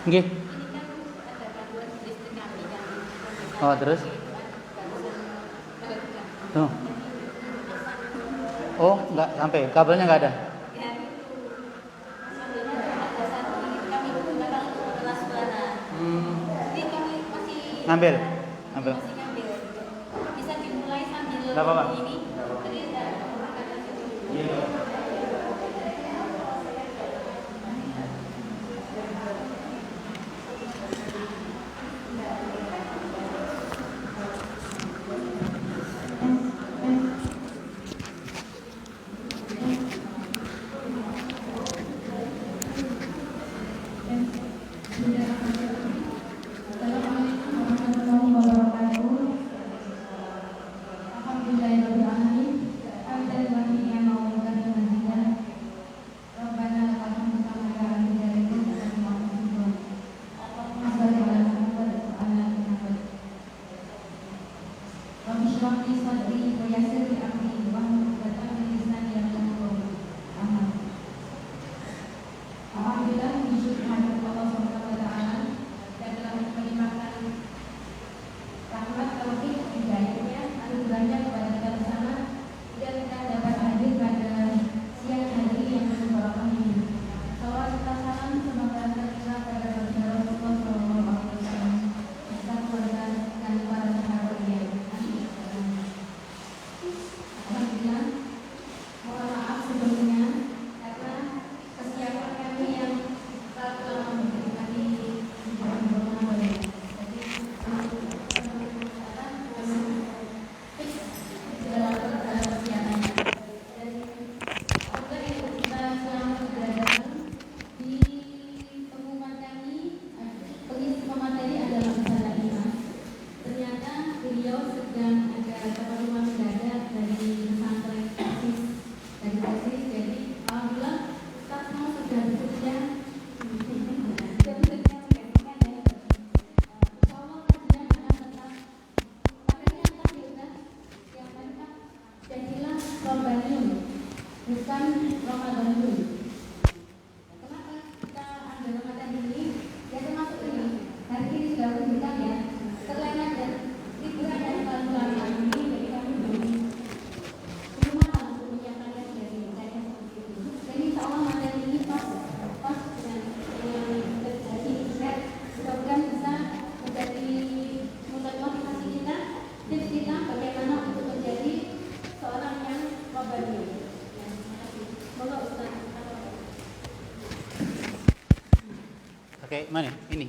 Nggih. Ini kan ada gangguan di listrik kami kan. Oh, terus? Tuh. Oh, enggak sampai. Kabelnya enggak ada. Ya, kabelnya ada satu ini kami gunakan untuk kelas suara. Jadi kami masih Ngambil. masih ngambil. Bisa dimulai sambil Enggak apa-apa. ini. Tadi ada Iya. Oke, mana? Ini.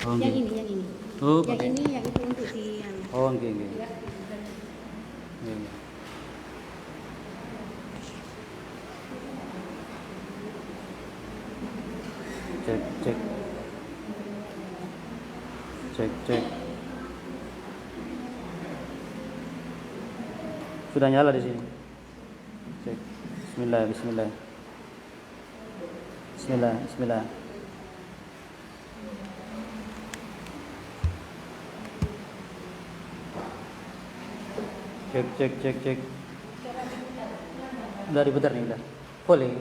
Oh, yang ini. Oh, yang okay. ini yang itu untuk di Oh, nggih. Nggih. Cek. Sudah nyala di sini. Cek. Bismillah. Cek. Udah diputar nih, udah. Boleh.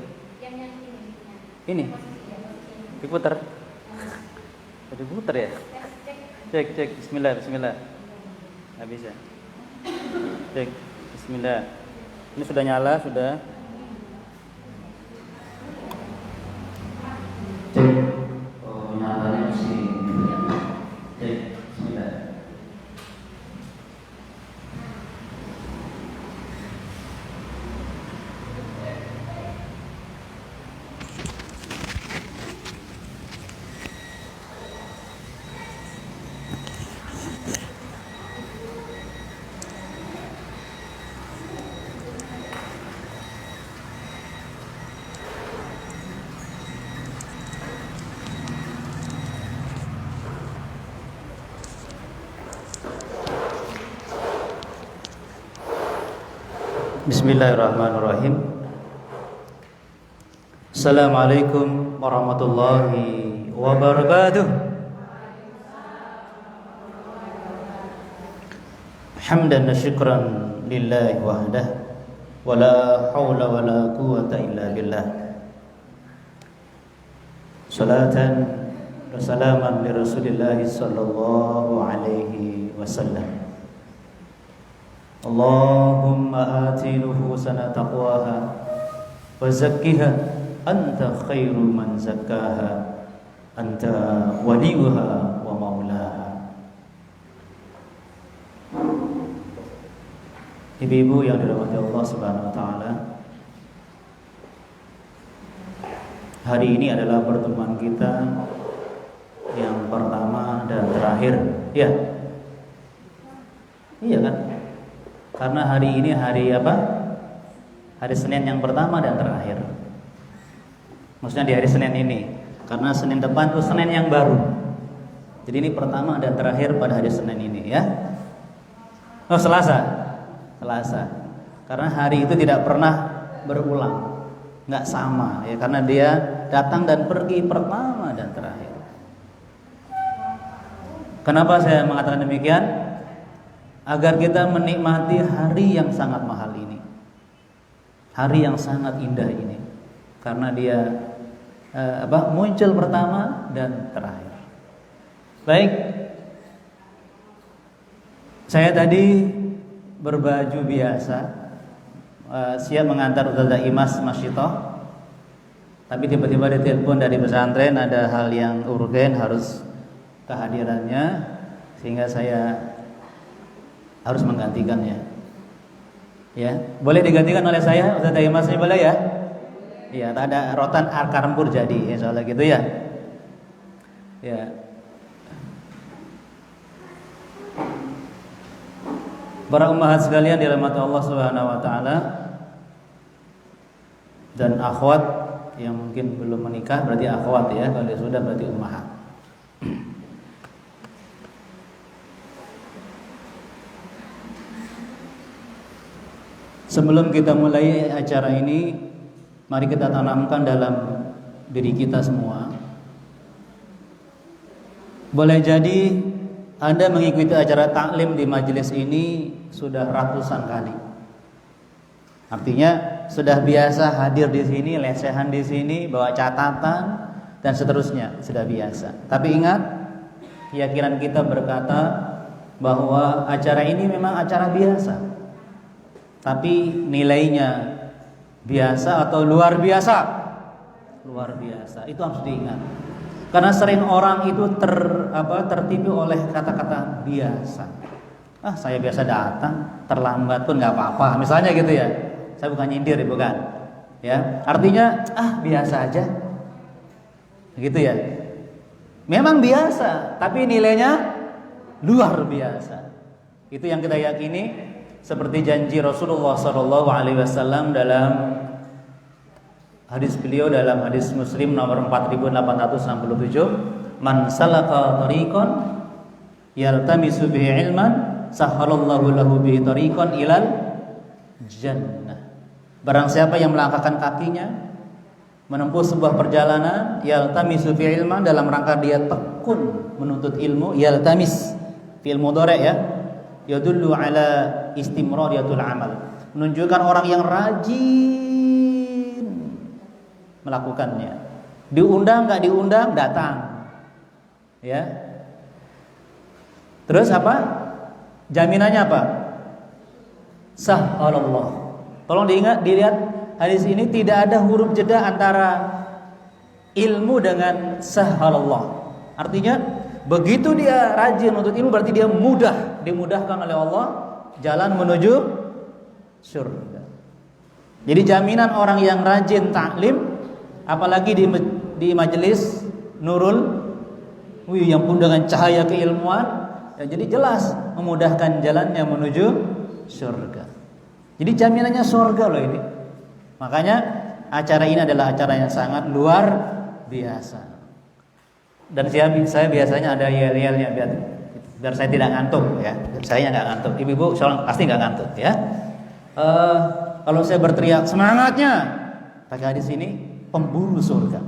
Ini. Diputar. Diputar ya? Cek. Bismillah. Nggak bisa. Cek. Bismillah. Ini sudah nyala, sudah. Cek. Oh, nyalanya di sini. Cek. Bismillah. Bismillahirrahmanirrahim. Assalamualaikum warahmatullahi wabarakatuh. Hamdan wa syukran lillahi wahdah, wala haula wala quwata illa billah. Salatan wa salaman li Rasulillah sallallahu alaihi wasallam. Allahumma ati nufusana taqwaha wa zakkiha anta khairu man zakkaha anta waliyuha wa maulaha. Ibu-ibu yang dirahmati Allah Subhanahu wa taala, hari ini adalah pertemuan kita yang pertama dan terakhir. Ya. Iya kan? Karena hari ini hari apa? Hari Senin yang pertama dan terakhir. Maksudnya di hari Senin ini. Karena Senin depan itu Senin yang baru. Jadi ini pertama dan terakhir pada hari Senin ini ya. Oh, Selasa. Karena hari itu tidak pernah berulang. Enggak sama ya, karena dia datang dan pergi pertama dan terakhir. Kenapa saya mengatakan demikian? Agar kita menikmati hari yang sangat mahal ini, hari yang sangat indah ini, karena dia muncul pertama dan terakhir. Baik, saya tadi berbaju biasa, siap mengantar Ustazah Imas Masyitoh, tapi tiba-tiba ditelepon dari pesantren ada hal yang urgen harus kehadirannya, sehingga saya harus menggantikannya. Ya, boleh digantikan oleh saya, Ustazah Imas ini boleh ya? Iya, ada rotan Karempur jadi, insyaallah gitu ya. Ya. Para ummahat sekalian dirahmati Allah Subhanahu wa taala, dan akhwat yang mungkin belum menikah berarti akhwat ya, kalau sudah berarti ummahat. Sebelum kita mulai acara ini, mari kita tanamkan dalam diri kita semua. Boleh jadi Anda mengikuti acara taklim di majelis ini sudah ratusan kali. Artinya sudah biasa hadir di sini, lesehan di sini, bawa catatan dan seterusnya, sudah biasa. Tapi ingat, keyakinan kita berkata bahwa acara ini memang acara biasa. Tapi nilainya biasa atau luar biasa? Luar biasa. Itu harus diingat. Karena sering orang itu tertipu oleh kata-kata biasa. Saya biasa datang, terlambat pun nggak apa-apa. Misalnya gitu ya. Saya bukan nyindir, bukan. Ya, artinya biasa aja. Gitu ya. Memang biasa, tapi nilainya luar biasa. Itu yang kita yakini. Seperti janji Rasulullah SAW dalam hadis beliau, dalam hadis Muslim nomor 4867, man salaka tariqan yaltamisu bihi ilman sahhalallahu lahu bihi tariqan ilal jannah. Barang siapa yang melangkahkan kakinya menempuh sebuah perjalanan, yaltamisu bihi ilman, dalam rangka dia tekun menuntut ilmu, yaltamis fi'il mudhari' ya, yadullu ala istimrariyatul amal, menunjukkan orang yang rajin melakukannya. Diundang nggak diundang datang. Ya. Terus apa? Jaminannya apa? Sahhalallah. Tolong dilihat hadis ini tidak ada huruf jeda antara ilmu dengan sahhalallah. Artinya begitu dia rajin untuk ilmu berarti dia dimudahkan oleh Allah jalan menuju surga. Jadi jaminan orang yang rajin taklim, apalagi di majelis Nurul yang penuh dengan cahaya keilmuan, ya jadi jelas memudahkan jalannya menuju surga. Jadi jaminannya surga loh ini. Makanya acara ini adalah acara yang sangat luar biasa. Dan saya biasanya ada yel-yelnya biar saya tidak ngantuk ya. Saya nggak ngantuk. Ibu-ibu pasti nggak ngantuk ya. Kalau saya berteriak semangatnya, pakai hadis ini pemburu surga.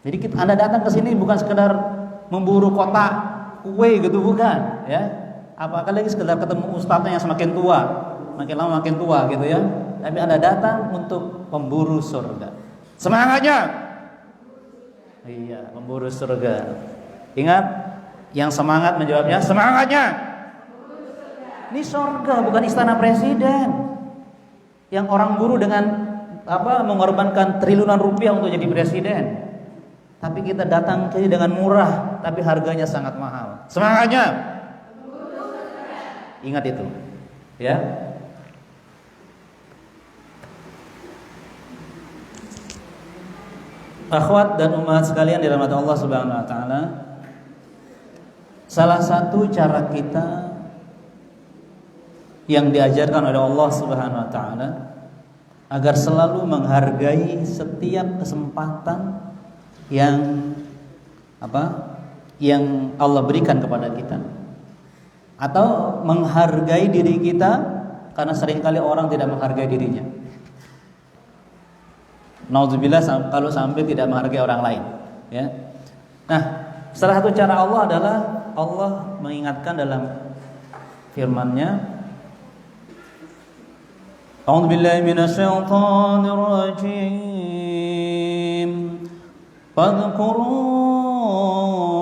Jadi Anda datang ke sini bukan sekedar memburu kotak kue gitu, bukan ya. Apalagi sekedar ketemu ustadznya yang semakin tua, makin lama makin tua gitu ya. Tapi Anda datang untuk pemburu surga. Semangatnya. Iya, memburu surga. Ingat, yang semangat menjawabnya semangatnya. Ini surga bukan istana presiden. Yang orang buru dengan mengorbankan triliunan rupiah untuk jadi presiden. Tapi kita datang ke dengan murah, tapi harganya sangat mahal. Semangatnya. Ingat itu. Ya. Akhwat dan ummahat sekalian dirahmati Allah Subhanahu wa taala. Salah satu cara kita yang diajarkan oleh Allah Subhanahu wa taala agar selalu menghargai setiap kesempatan yang yang Allah berikan kepada kita, atau menghargai diri kita, karena seringkali orang tidak menghargai dirinya. Nauzubillah kalau sampai tidak menghargai orang lain, ya. Nah, salah satu cara Allah adalah Allah mengingatkan dalam firman-Nya, A'udzubillahi minasyaitonir rajim. Fadhkuru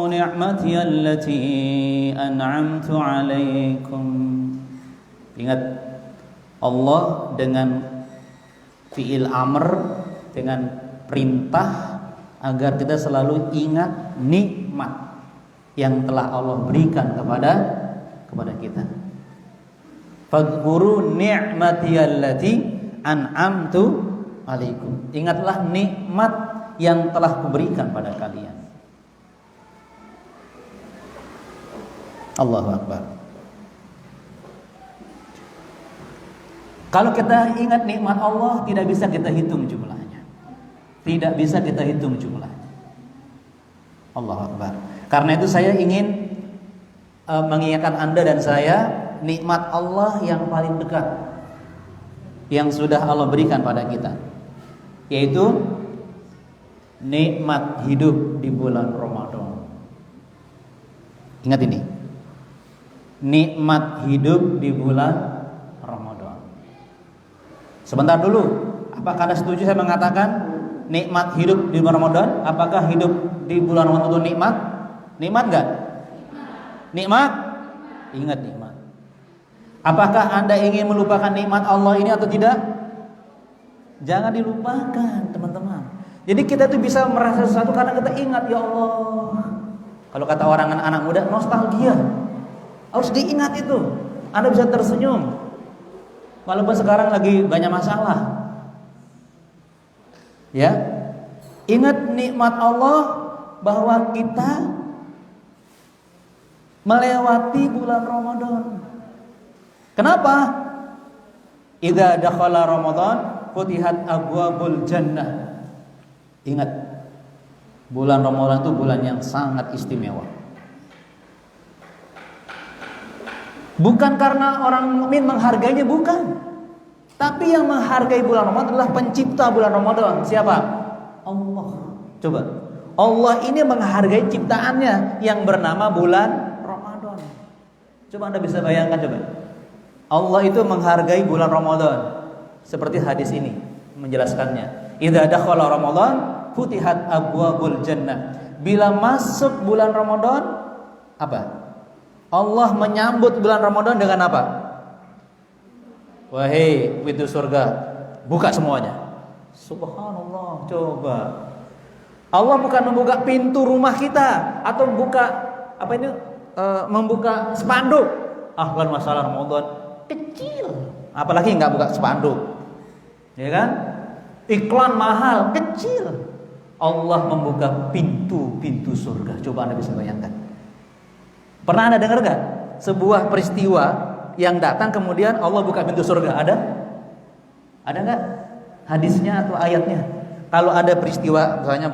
ni'mati allati an'amtu 'alaikum. Ingat, Allah dengan fi'il amr, dengan perintah agar kita selalu ingat nikmat yang telah Allah berikan kepada kita. Fadhkuru ni'mati allati an'amtu 'alaikum. Ingatlah nikmat yang telah kuberikan pada kalian. Allahu Akbar. Kalau kita ingat nikmat Allah, tidak bisa kita hitung jumlahnya. Tidak bisa kita hitung jumlahnya. Allahu Akbar. Karena itu saya ingin mengingatkan Anda dan saya nikmat Allah yang paling dekat yang sudah Allah berikan pada kita, yaitu nikmat hidup di bulan Ramadan. Ingat ini, nikmat hidup di bulan Ramadan. Sebentar dulu, apakah Anda setuju saya mengatakan nikmat hidup di bulan Ramadan? Apakah hidup di bulan Ramadan itu nikmat? Nikmat enggak? Nikmat? Ingat nikmat. Apakah Anda ingin melupakan nikmat Allah ini atau tidak? Jangan dilupakan, teman-teman. Jadi kita tuh bisa merasa sesuatu karena kita ingat, ya Allah. Kalau kata orang anak muda, nostalgia. Harus diingat itu. Anda bisa tersenyum walaupun sekarang lagi banyak masalah. Ya. Ingat nikmat Allah bahwa kita melewati bulan Ramadan. Kenapa? Idza dakhala Ramadan futihat abwabul jannah. Ingat, bulan Ramadan itu bulan yang sangat istimewa. Bukan karena orang mukmin menghargainya, bukan. Tapi yang menghargai bulan Ramadan adalah pencipta bulan Ramadan. Siapa? Allah. Coba. Allah ini menghargai ciptaannya yang bernama bulan Ramadan. Coba Anda bisa bayangkan, coba. Allah itu menghargai bulan Ramadan. Seperti hadis ini menjelaskannya. Idza dakhala Ramadan futihat abwabul jannah. Bila masuk bulan Ramadan, apa? Allah menyambut bulan Ramadan dengan apa? Wahai pintu surga, buka semuanya. Subhanallah, coba. Allah bukan membuka pintu rumah kita atau membuka spanduk. Ahlan masalah Ramadan kecil. Apalagi nggak buka spanduk. Ya kan? Iklan mahal kecil. Allah membuka pintu-pintu surga. Coba Anda bisa bayangkan. Pernah Anda dengar gak sebuah peristiwa yang datang kemudian Allah buka pintu surga? Ada? Ada gak hadisnya atau ayatnya? Kalau ada peristiwa misalnya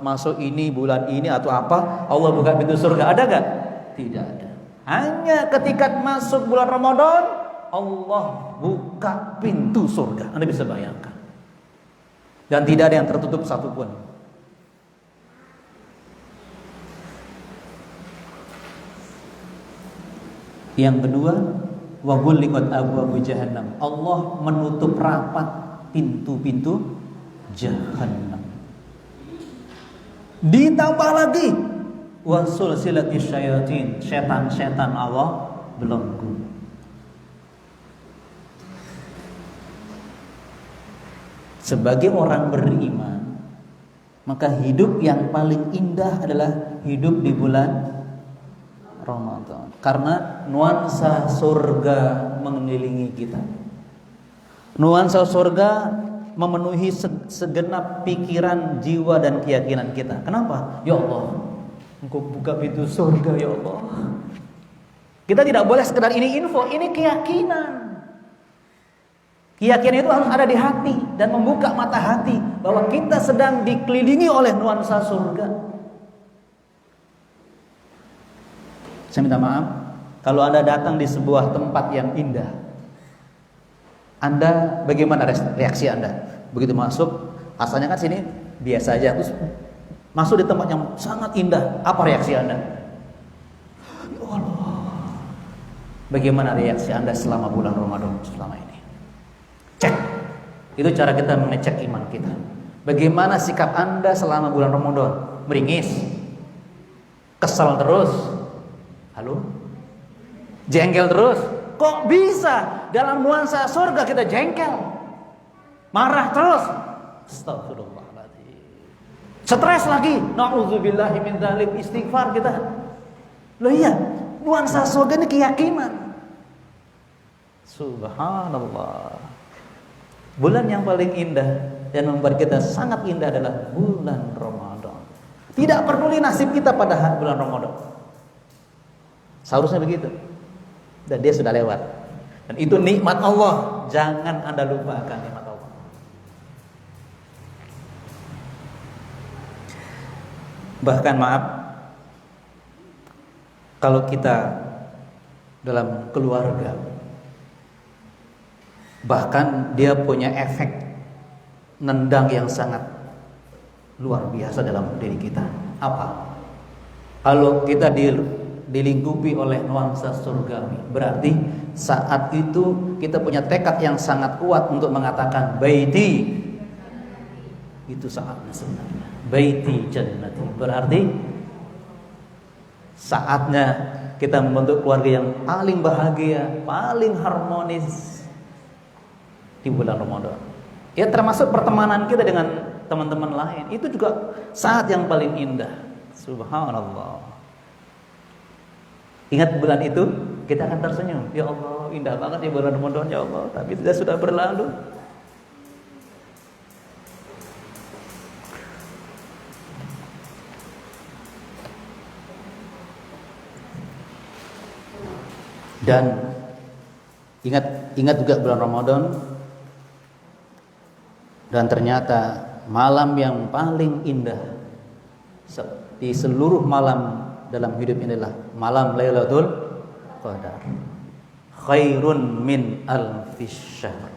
masuk ini bulan ini atau apa, Allah buka pintu surga, ada gak? Tidak ada. Hanya ketika masuk bulan Ramadan, Allah buka pintu surga. Anda bisa bayangkan. Dan tidak ada yang tertutup satupun. Yang kedua, wa ghulliqat abwabu jahannam. Allah menutup rapat pintu-pintu jahannam. Ditambah lagi wasulsilati syayatin, setan-setan Allah belenggu. Sebagai orang beriman, maka hidup yang paling indah adalah hidup di bulan Ramadan, karena nuansa surga mengelilingi kita. Nuansa surga memenuhi segenap pikiran, jiwa dan keyakinan kita. Kenapa? Ya Allah, Engkau buka pintu surga ya Allah. Kita tidak boleh sekedar ini info, ini keyakinan. Keyakinan itu harus ada di hati dan membuka mata hati bahwa kita sedang dikelilingi oleh nuansa surga. Saya minta maaf kalau Anda datang di sebuah tempat yang indah. Anda bagaimana reaksi Anda? Begitu masuk, asalnya kan sini biasa aja, terus masuk di tempat yang sangat indah, apa reaksi Anda? Ya Allah. Bagaimana reaksi Anda selama bulan Ramadan selama ini? Cek. Itu cara kita mengecek iman kita. Bagaimana sikap Anda selama bulan Ramadan? Meringis? Kesal terus? Halo? Jengkel terus? Kok bisa dalam nuansa surga kita jengkel? Marah terus? Astagfirullahaladzim. Stres lagi? Na'udzubillahi min dzalik, istighfar kita. Loh iya, nuansa surga ini keyakinan. Subhanallah. Bulan yang paling indah dan membuat kita sangat indah adalah bulan Ramadan. Tidak peduli nasib kita pada bulan Ramadan. Seharusnya begitu. Dan dia sudah lewat. Dan itu nikmat Allah. Jangan Anda lupakan nikmat Allah. Bahkan maaf, kalau kita dalam keluarga, bahkan dia punya efek nendang yang sangat luar biasa dalam diri kita. Apa? Kalau kita dilingkupi oleh nuansa surgawi, berarti saat itu kita punya tekad yang sangat kuat untuk mengatakan baiti. Itu saatnya sebenarnya. Baiti jannati. Berarti saatnya kita membentuk keluarga yang paling bahagia, paling harmonis di bulan Ramadan. Ya, termasuk pertemanan kita dengan teman-teman lain, itu juga saat yang paling indah. Subhanallah. Ingat bulan itu kita akan tersenyum. Ya Allah, indah banget ya bulan Ramadan ya Allah, tapi sudah berlalu. Dan ingat juga bulan Ramadan. Dan ternyata malam yang paling indah di seluruh malam dalam hidup ini adalah malam Lailatul Qadar. Khairun min alfis syahr.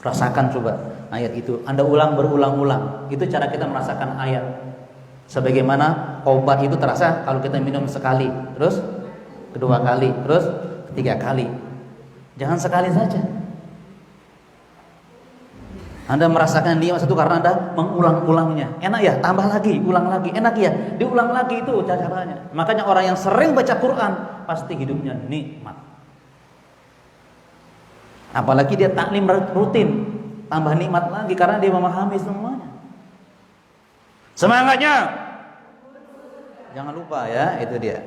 Rasakan coba ayat itu. Anda ulang berulang-ulang. Itu cara kita merasakan ayat. Sebagaimana obat itu terasa kalau kita minum sekali, terus kedua kali, terus ketiga kali. Jangan sekali saja. Anda merasakan nikmat itu karena Anda mengulang-ulangnya. Enak ya, tambah lagi, ulang lagi. Enak ya, diulang lagi, itu caranya. Makanya orang yang sering baca Quran pasti hidupnya nikmat. Apalagi dia taklim rutin, tambah nikmat lagi karena dia memahami semuanya. Semangatnya. Jangan lupa ya, itu dia.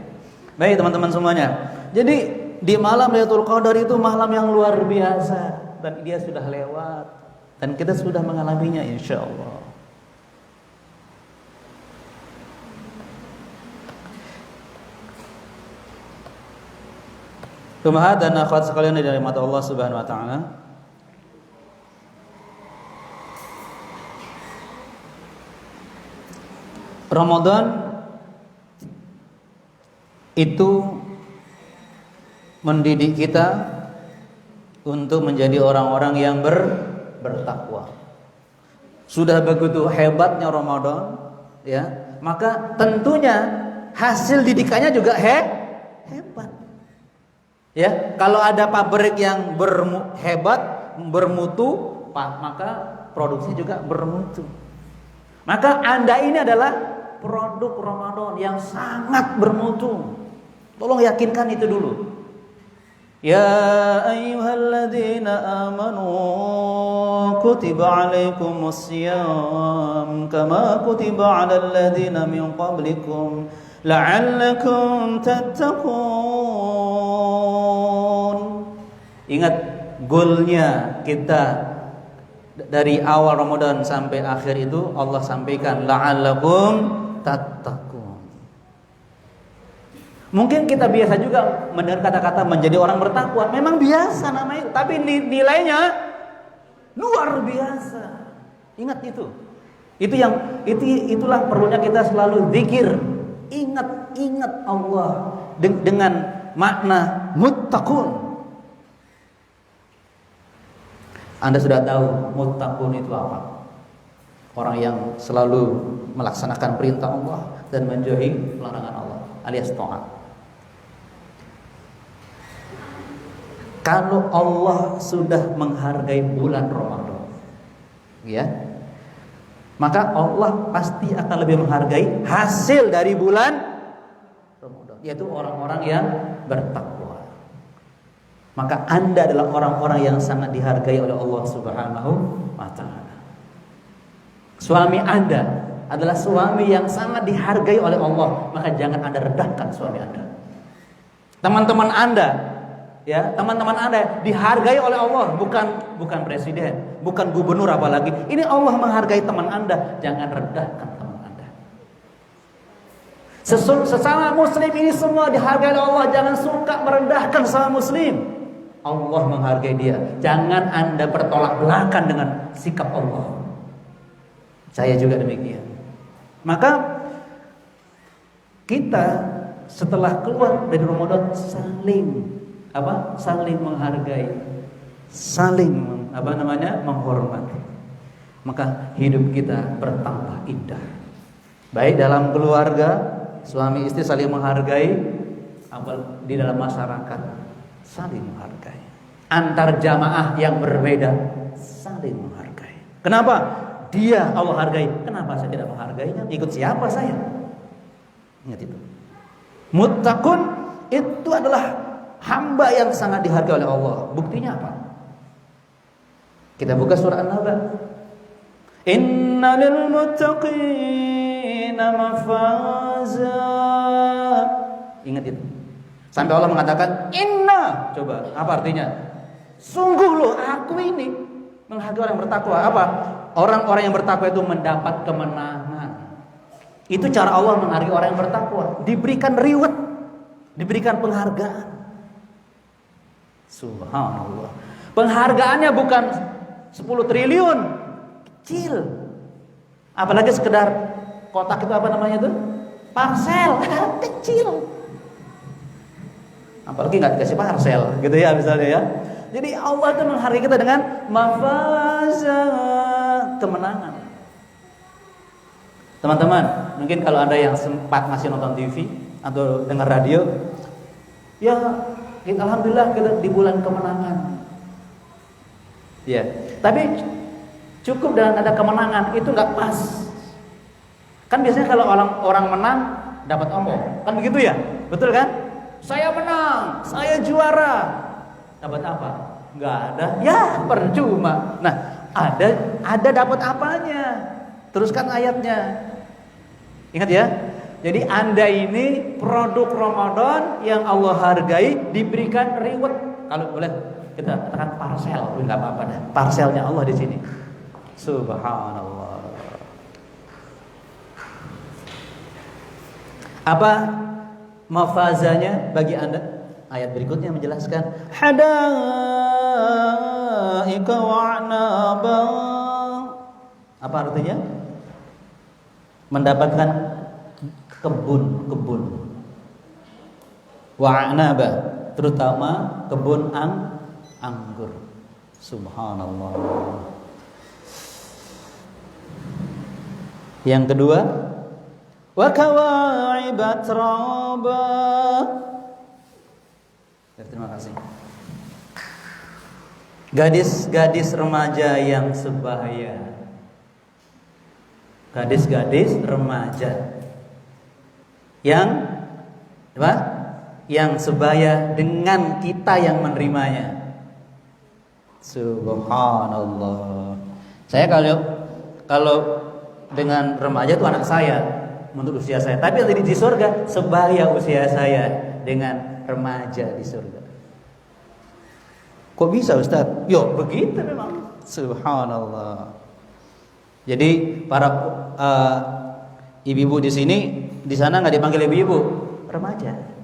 Baik teman-teman semuanya. Jadi di malam Lailatul Qadar itu malam yang luar biasa dan dia sudah lewat. Dan kita sudah mengalaminya insyaallah. Tumahat dan akhwat sekalian dari mata Allah Subhanahu wa taala. Ramadan itu mendidik kita untuk menjadi orang-orang yang bertakwa. Sudah begitu hebatnya Ramadan, ya, maka tentunya hasil didikannya juga hebat. Ya, kalau ada pabrik yang hebat, bermutu, maka produksi juga bermutu. Maka Anda ini adalah produk Ramadan yang sangat bermutu. Tolong yakinkan itu dulu. Ya ayyuhalladzina amanu kutiba alaikumusiyam kama kutiba alal ladzina min qablikum la'allakum tattaqun. Ingat goalnya kita dari awal Ramadan sampai akhir itu Allah sampaikan la'allakum tattaqun. Mungkin kita biasa juga mendengar kata-kata menjadi orang bertakwa. Memang biasa namanya, tapi nilainya luar biasa. Ingat itu. Itulah perlunya kita selalu zikir. Ingat Allah dengan makna muttaqun. Anda sudah tahu muttaqun itu apa? Orang yang selalu melaksanakan perintah Allah dan menjauhi larangan Allah, alias taat. Kalau Allah sudah menghargai bulan Ramadan, ya, maka Allah pasti akan lebih menghargai hasil dari bulan Ramadan, yaitu orang-orang yang bertakwa. Maka Anda adalah orang-orang yang sangat dihargai oleh Allah Subhanahu wa ta'ala. Suami Anda adalah suami yang sangat dihargai oleh Allah, maka jangan Anda rendahkan suami Anda. Teman-teman Anda, ya, teman-teman Anda dihargai oleh Allah, bukan presiden, bukan gubernur apalagi. Ini Allah menghargai teman Anda, jangan rendahkan teman Anda. Sesama muslim ini semua dihargai oleh Allah, jangan suka merendahkan sesama muslim. Allah menghargai dia. Jangan Anda bertolak belakang dengan sikap Allah. Saya juga demikian. Maka kita setelah keluar dari Ramadan saling menghargai, saling menghormati. Maka hidup kita bertambah indah. Baik dalam keluarga, suami istri saling menghargai, di dalam masyarakat saling menghargai. Antar jamaah yang berbeda saling menghargai. Kenapa? Dia Allah hargai. Kenapa saya tidak menghargainya? Ikut siapa saya? Ingat itu. Muttaqun itu adalah hamba yang sangat dihargai oleh Allah. Buktinya apa? Kita buka surah An-Naba. Innal muttaqina mafaza. Ingat itu. Sampai Allah mengatakan inna. Coba, apa artinya? Sungguh loh, aku ini menghargai orang yang bertakwa. Apa? Orang-orang yang bertakwa itu mendapat kemenangan. Itu cara Allah menghargai orang yang bertakwa. Diberikan reward, diberikan penghargaan. Subhanallah. Penghargaannya bukan 10 triliun, kecil. Apalagi sekedar kotak itu apa namanya itu? Parcel, kecil. Apalagi nggak dikasih parcel, gitu ya misalnya ya. Jadi Allah itu menghargai kita dengan mafaza, kemenangan. Teman-teman, mungkin kalau ada yang sempat masih nonton TV atau dengar radio, ya kita alhamdulillah kita di bulan kemenangan. Ya, tapi cukup dengan ada kemenangan itu nggak pas. Kan biasanya kalau orang menang dapat omong, kan begitu ya, betul kan? Saya menang, saya juara. Dapat apa? Nggak ada. Ya, percuma. Nah, ada dapat apanya? Teruskan ayatnya. Ingat ya. Jadi Anda ini produk Ramadan yang Allah hargai, diberikan reward. Kalau boleh kita katakan parcel, enggak apa-apa dah. Parcelnya Allah di sini. Subhanallah. Apa mafazanya bagi Anda? Ayat berikutnya menjelaskan hadaika wa'naba. Apa artinya? Mendapatkan kebun-kebun. Wa'naba, terutama kebun anggur. Subhanallah. Yang kedua, wa kawa'ibat raba. Terima kasih. Gadis-gadis remaja yang sebaya. Gadis-gadis remaja yang apa? Yang sebaya dengan kita yang menerimanya. Subhanallah. Saya kalau dengan remaja itu anak saya menurut usia saya, tapi di surga sebaya usia saya dengan remaja di surga. Kok bisa Ustaz? Yo begitu memang. Subhanallah. Jadi para ibu-ibu di sini, di sana nggak dipanggil ibu-ibu, remaja.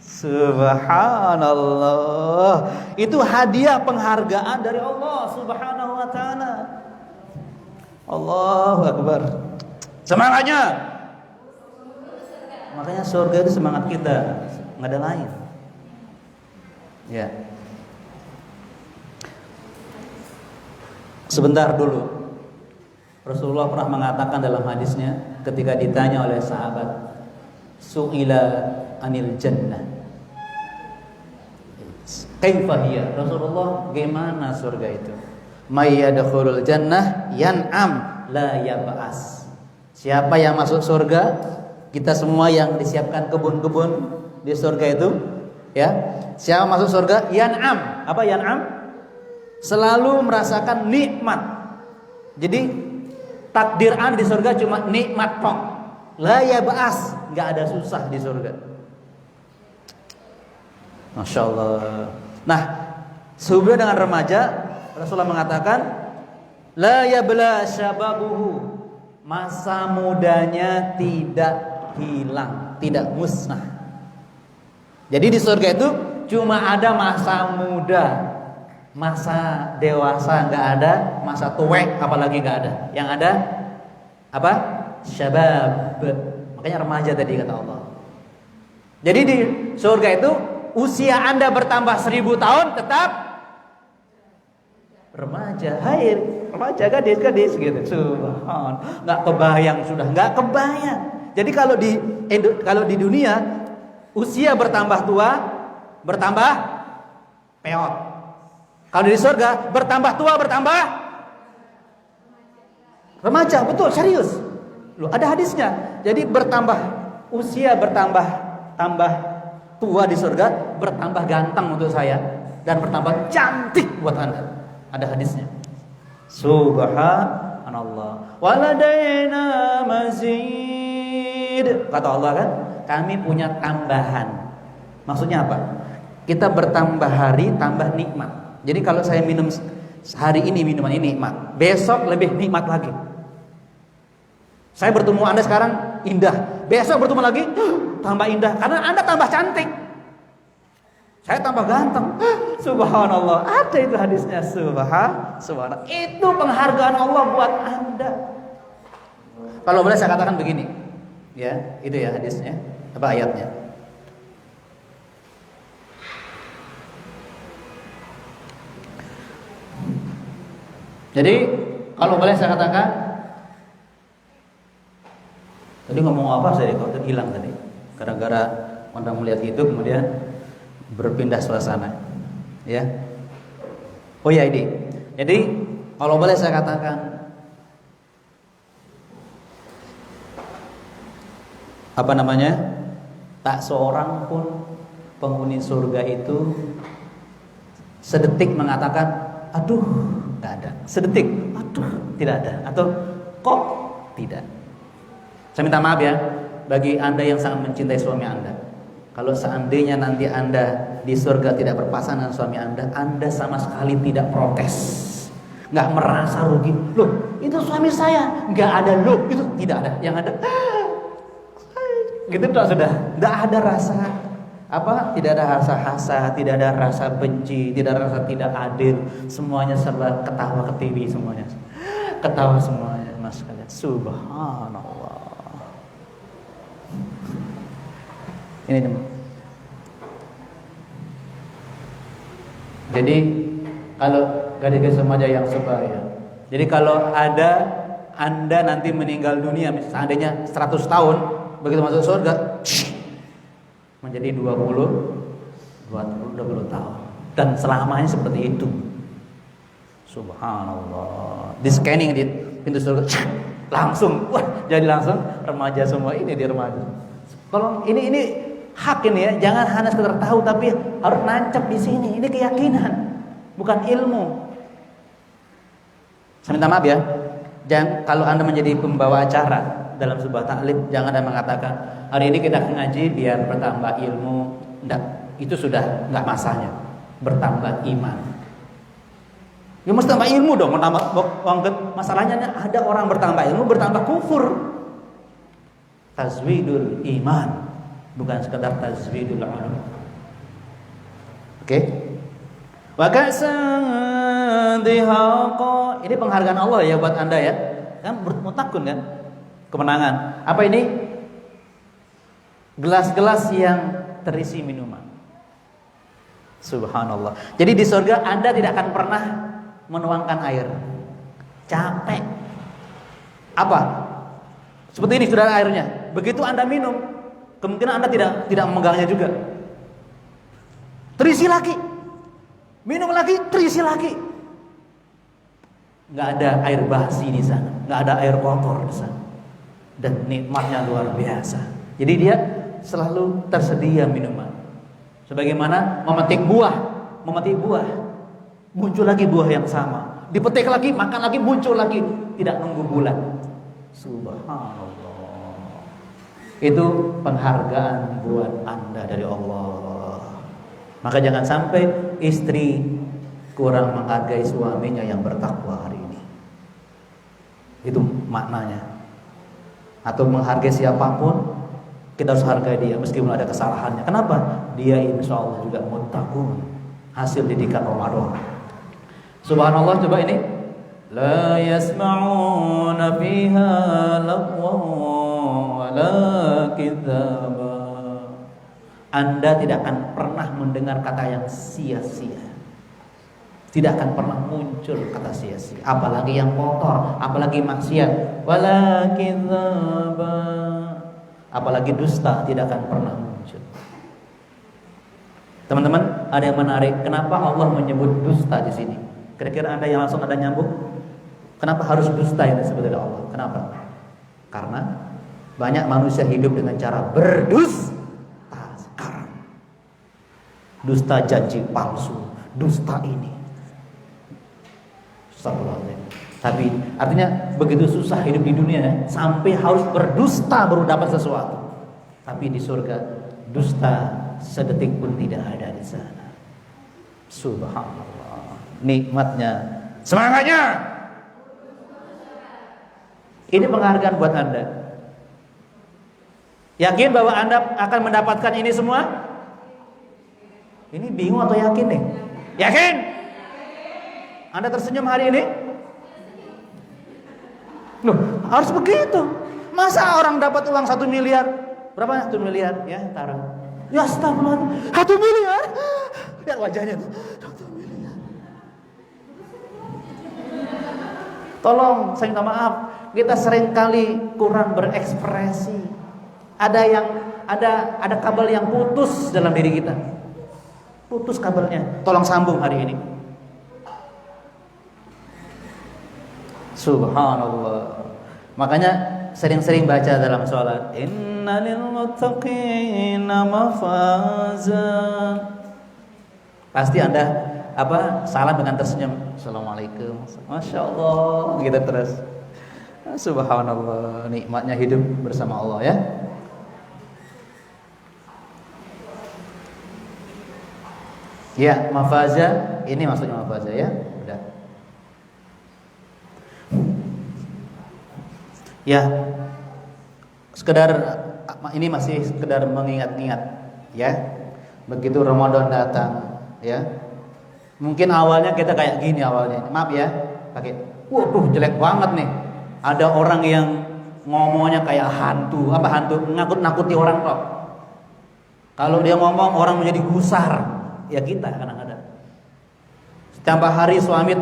Subhanallah. Itu hadiah penghargaan dari Allah Subhanahu wa taala. Allahu Akbar. Semangatnya. Makanya surga itu semangat kita, nggak ada lain. Ya. Sebentar dulu. Rasulullah pernah mengatakan dalam hadisnya ketika ditanya oleh sahabat, "Su'ila anil jannah." Kaifa hiya? Rasulullah, gimana surga itu? May yadkhulul jannah yan'am la yab'as. Siapa yang masuk surga? Kita semua yang disiapkan kebun-kebun di surga itu, ya. Siapa masuk surga? Yan'am. Apa yan'am? Selalu merasakan nikmat. Jadi takdir Anda di surga cuma nikmat pok. La yab'as, enggak ada susah di surga. Masya Allah. Nah, sehubungan dengan remaja, Rasulullah mengatakan, la yabla syababuhu, masa mudanya tidak hilang, tidak musnah. Jadi di surga itu cuma ada masa muda, masa dewasa nggak ada, masa tuwek apalagi nggak ada. Yang ada apa? Syabab. Makanya remaja tadi kata Allah. Jadi di surga itu usia Anda bertambah 1000 tahun tetap remaja. Hai remaja, gadis gitu. Subhan, nggak kebayang sudah, nggak kebayang. Jadi kalau di dunia usia bertambah tua, bertambah peot. Kalau di surga bertambah tua, bertambah remaja. Betul, serius. Loh, ada hadisnya. Jadi usia bertambah tua di surga, bertambah ganteng untuk saya dan bertambah cantik buat Anda. Ada hadisnya. Subhanallah. Waladaina mazid. Kata Allah kan, kami punya tambahan. Maksudnya apa? Kita bertambah hari, tambah nikmat. Jadi kalau saya minum hari ini minuman ini nikmat, besok lebih nikmat lagi. Saya bertemu Anda sekarang indah, besok bertemu lagi tambah indah karena Anda tambah cantik. Saya tambah ganteng. Subhanallah. Ada itu hadisnya. Subhanallah. Itu penghargaan Allah buat Anda. Kalau boleh saya katakan begini. Ya, itu ya hadisnya. Apa ayatnya? Jadi kalau boleh saya katakan, tadi ngomong apa saya kok hilang tadi. Gara-gara Anda melihat itu kemudian berpindah suasana, ya. Oh ya ini. Jadi kalau boleh saya katakan, apa namanya? Tak seorang pun penghuni surga itu sedetik mengatakan, aduh, tidak ada. Sedetik, aduh, tidak ada. Atau kok tidak. Saya minta maaf ya bagi Anda yang sangat mencintai suami Anda. Kalau seandainya nanti Anda di surga tidak berpasangan dengan suami Anda sama sekali tidak protes, nggak merasa rugi. Loh, itu suami saya, nggak ada loh, itu tidak ada. Yang ada, gitu sudah, nggak ada rasa apa? Tidak ada rasa hasad, tidak ada rasa benci, tidak ada rasa tidak adil. Semuanya serba ketawa ketiwi semuanya, ketawa semuanya, mas kalian. Subhanallah. Ini teman. Jadi kalau gadis remaja yang sebaya. Jadi kalau ada Anda nanti meninggal dunia, seandainya 100 tahun, begitu masuk surga, menjadi 20 tahun. Dan selamanya seperti itu. Subhanallah. Di scanning di pintu surga, langsung, wah, jadi langsung remaja semua ini di remaja. Kalau ini hak ini ya, jangan hanya sekedar tahu tapi harus nancap di sini. Ini keyakinan, bukan ilmu. Saya minta maaf ya. Jangan, kalau Anda menjadi pembawa acara dalam sebuah taklim, jangan Anda mengatakan hari ini kita ngaji biar bertambah ilmu. Enggak, itu sudah enggak masanya. Bertambah iman. Ya mesti tambah ilmu dong, masalahnya ada orang bertambah ilmu bertambah kufur. Tazwidul iman, bukan sekedar tazwidul ulum. Oke? Wa ka'san dihaqa. Ini penghargaan Allah ya buat Anda ya. Kan mutakun kan? Kemenangan. Apa ini? Gelas-gelas yang terisi minuman. Subhanallah. Jadi di surga Anda tidak akan pernah menuangkan air. Capek. Apa? Seperti ini sudah airnya. Begitu Anda minum, kemungkinan Anda tidak memegangnya juga. Terisi lagi. Minum lagi, terisi lagi. Enggak ada air basi di sana, enggak ada air kotor di sana. Dan nikmatnya luar biasa. Jadi dia selalu tersedia minuman. Sebagaimana memetik buah, muncul lagi buah yang sama. Dipetik lagi, makan lagi, muncul lagi, tidak nunggu bulan. Subhanallah. Itu penghargaan buat Anda dari Allah. Maka jangan sampai istri kurang menghargai suaminya yang bertakwa hari ini. Itu maknanya. Atau menghargai siapapun, kita harus hargai dia meskipun ada kesalahannya. Kenapa? Dia insya Allah juga muttaqun, hasil didikan Ramadan. Subhanallah, coba ini. La yasma'una fiha lagwan wala kadzaba. Anda tidak akan pernah mendengar kata yang sia-sia. Tidak akan pernah muncul kata sia-sia, apalagi yang kotor, apalagi maksiat. Wala kadzaba. Apalagi dusta tidak akan pernah muncul. Teman-teman, ada yang menarik. Kenapa Allah menyebut dusta di sini? Kira-kira Anda yang langsung ada nyambung? Kenapa harus dusta yang disebut oleh Allah? Kenapa? Karena banyak manusia hidup dengan cara berdusta sekarang. Dusta janji palsu, dusta ini. Astagfirullahaladzim. Tapi artinya begitu susah hidup di dunia sampai harus berdusta baru dapat sesuatu. Tapi di surga dusta sedetik pun tidak ada di sana. Subhanallah. Nikmatnya, semangatnya. Ini penghargaan buat Anda. Yakin bahwa Anda akan mendapatkan ini semua? Ini bingung atau yakin nih? Yakin? Anda tersenyum hari ini? Loh, harus begitu. Masa orang dapat uang 1 miliar? Berapa? 1 miliar ya, taruh. Ya astagfirullah, 1 miliar? Lihat wajahnya tuh. 1 miliar. Tolong, saya minta maaf. Kita seringkali kurang berekspresi. Ada kabel yang putus dalam diri kita. Putus kabelnya. Tolong sambung hari ini. Subhanallah. Makanya sering-sering baca dalam sholat, innalil muttaqina mafaza. Pasti Anda salam dengan tersenyum. Assalamualaikum. Masya Allah. Gitu terus. Subhanallah. Nikmatnya hidup bersama Allah ya. Ya, mafaza. Ini maksudnya mafaza ya. Udah. Ya, sekedar ini masih sekedar mengingat-ingat ya. Begitu Ramadan datang ya. Mungkin awalnya kita kayak gini awalnya. Maaf ya, pakai waduh jelek banget nih. Ada orang yang ngomongnya kayak hantu, nakut-nakuti orang kok. Kalau dia ngomong orang menjadi gusar. Ya kita kadang-kadang. Tambah hari suami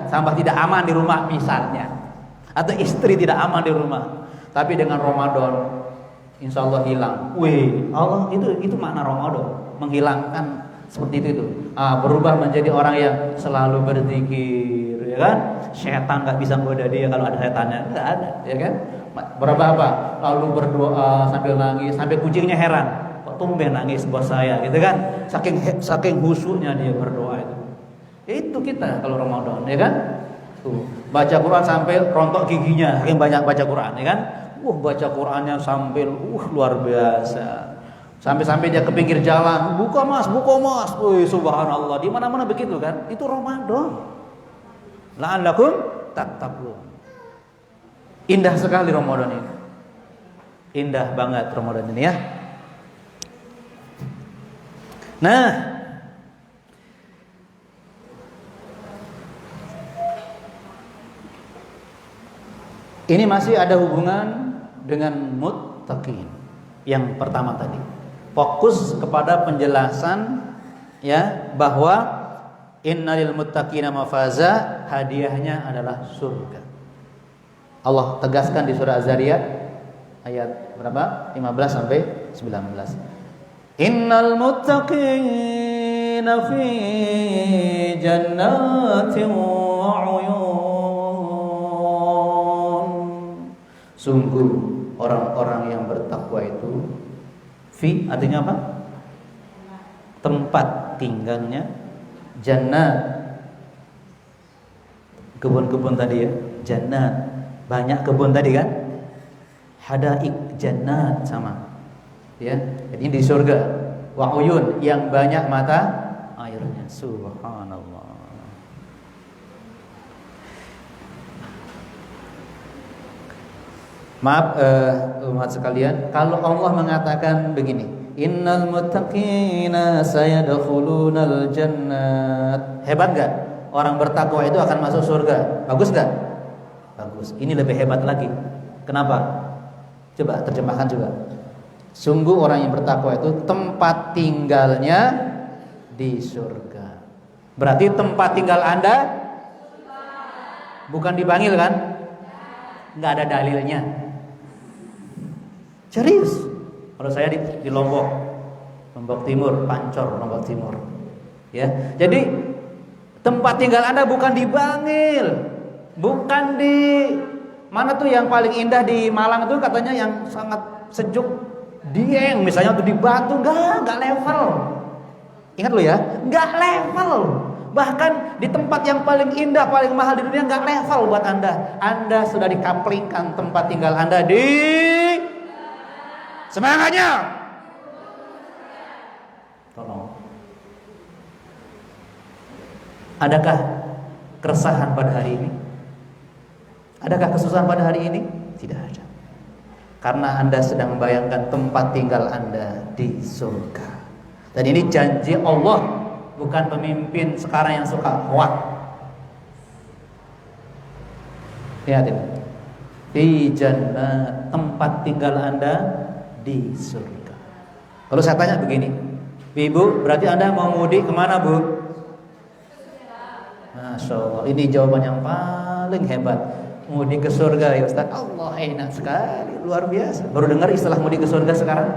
tambah tidak aman di rumah misalnya. Atau istri tidak aman di rumah. Tapi dengan Ramadan insya Allah hilang. Allah itu makna Ramadan, menghilangkan seperti itu. Berubah menjadi orang yang selalu berzikir, ya kan? Setan nggak bisa menggoda dia kalau ada setannya, nggak ada, ya kan? Berapa apa? Lalu berdoa sambil nangis, sampai kucingnya heran. Kok tumben nangis bos saya, gitu kan? Saking khusyuknya dia berdoa itu. Itu kita kalau Ramadan, ya kan? Tuh, baca Quran sampai rontok giginya, saking banyak baca Quran, ya kan? Baca Qurannya sambil luar biasa. Sampai-sampai dia ke pinggir jalan, buka mas. Wih, subhanallah, di mana-mana begitu kan? Itu Ramadan. La'allakum tattaqun. Indah sekali Ramadan ini. Indah banget Ramadan ini ya. Nah, ini masih ada hubungan dengan muttaqin. Yang pertama tadi, fokus kepada penjelasan ya bahwa innalil muttaqina mafaza, hadiahnya adalah surga. Allah tegaskan di surah Az-Zariyat ayat berapa? 15 sampai 19. Innal muttaqina fi jannatin wa 'uyun. Sungguh orang-orang yang bertakwa itu fi artinya apa? Tempat tinggalnya jannat. Kebun-kebun tadi ya, jannat. Banyak kebun tadi kan? Hadaik jannat sama. Ya, jadi di surga. Wa uyun yang banyak mata airnya. Subhanallah. Maaf umat sekalian, kalau Allah mengatakan begini, innal muttaqina sayadkhulunal jannat. Hebat enggak? Orang bertakwa itu akan masuk surga. Bagus enggak? Bagus. Ini lebih hebat lagi. Kenapa? Coba terjemahkan juga. Sungguh orang yang bertakwa itu tempat tinggalnya di surga. Berarti tempat tinggal Anda bukan di Bangil kan? Enggak ada dalilnya. Serius. Kalau saya di Lombok Timur, Pancor, Lombok Timur. Ya. Jadi tempat tinggal Anda bukan di Bangil. Bukan di mana tuh yang paling indah di Malang itu katanya yang sangat sejuk, Dieng misalnya tuh di Batu, enggak level. Ingat lo ya, enggak level. Bahkan di tempat yang paling indah, paling mahal di dunia enggak level buat Anda. Anda sudah dikaplingkan tempat tinggal Anda di semangatnya. Tolong. Adakah keresahan pada hari ini? Adakah kesusahan pada hari ini? Tidak ada. Karena Anda sedang membayangkan tempat tinggal Anda di surga. Dan ini janji Allah, bukan pemimpin sekarang yang suka hoak. Lihat ini. Di jannah, tempat tinggal Anda di surga. Kalau saya tanya begini, Ibu, berarti Anda mau mudik kemana, Bu? Masya Allah, ini jawaban yang paling hebat. Mudik ke surga ya Ustaz. Allah, enak sekali, luar biasa. Baru dengar istilah mudik ke surga sekarang.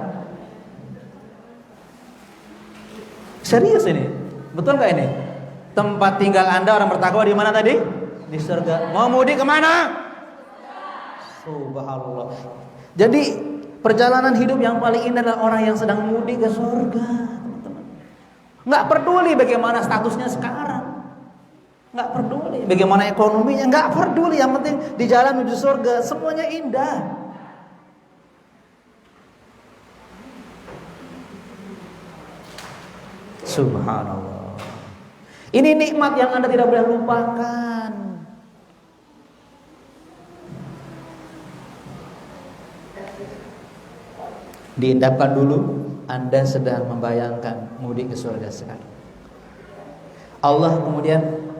Serius ini, betul nggak ini? Tempat tinggal Anda orang bertakwa di mana tadi? Di surga. Mau mudik kemana? Subhanallah. Jadi perjalanan hidup yang paling indah adalah orang yang sedang mudik ke surga, teman-teman. Nggak peduli bagaimana statusnya sekarang. Nggak peduli bagaimana ekonominya, nggak peduli, yang penting di jalan menuju surga semuanya indah. Subhanallah. Ini nikmat yang Anda tidak boleh lupakan. Diindahkan dulu, Anda sedang membayangkan mudik ke surga sekarang. Allah kemudian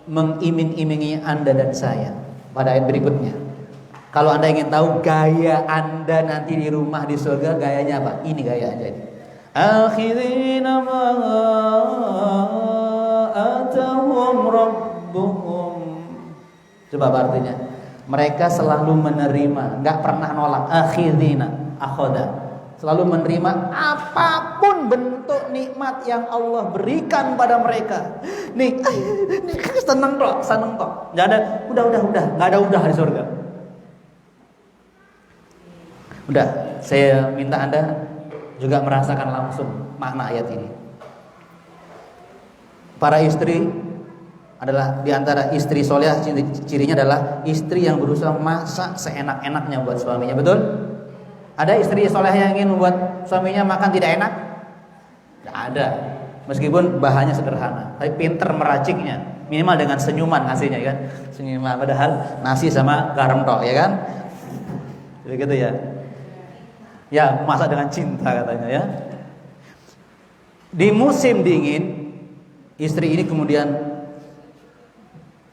mengiming-imingi Anda dan saya pada ayat berikutnya. Kalau Anda ingin tahu gaya Anda nanti di rumah di surga, gayanya apa? Ini gaya Anda ini. Akhirina ma atahum rabbuhum. Coba apa artinya? Mereka selalu menerima, nggak pernah nolak. Akhirina, akhoda, selalu menerima apapun bentuk nikmat yang Allah berikan pada mereka. Nih seneng toh. Nggak ada, udah, nggak ada udah di surga. Udah, saya minta Anda juga merasakan langsung makna ayat ini. Para istri adalah diantara istri soleh, cirinya adalah istri yang berusaha masak seenak-enaknya buat suaminya, betul? Ada istri soleh yang ingin membuat suaminya makan tidak enak? Tidak ada. Meskipun bahannya sederhana, tapi pinter meraciknya. Minimal dengan senyuman ngasihnya kan, senyuman. Padahal nasi sama garam tok, ya kan? Jadi gitu ya. Ya, masak dengan cinta katanya ya. Di musim dingin, istri ini kemudian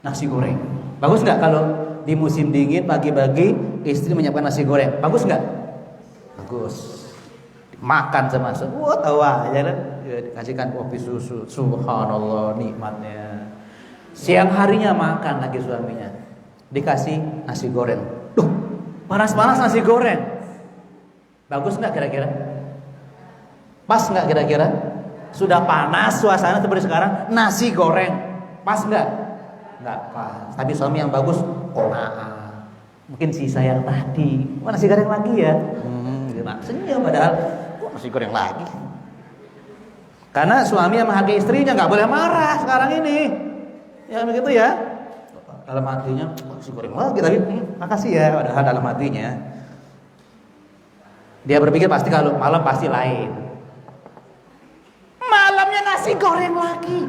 nasi goreng. Bagus nggak kalau di musim dingin pagi-pagi istri menyiapkan nasi goreng? Bagus nggak? Bagus. Makan sama semua tahu aja kan? Ya, dikasihkan kopi susu. Subhanallah nikmatnya. Siang harinya makan lagi suaminya, dikasih nasi goreng. Duh, panas-panas nasi goreng. Bagus nggak kira-kira? Pas nggak kira-kira? Sudah panas suasana seperti sekarang, nasi goreng. Pas nggak? Nggak pas. Tapi suami yang bagus, mungkin sisa yang tadi. Wah, nasi goreng lagi ya? Senyum padahal nasi goreng lagi. Karena suami yang menghargai istrinya nggak boleh marah sekarang ini. Ya begitu ya. Dalam hatinya nasi goreng lagi tapi makasih ya. Padahal dalam hatinya dia berpikir pasti kalau malam pasti lain. Malamnya nasi goreng lagi.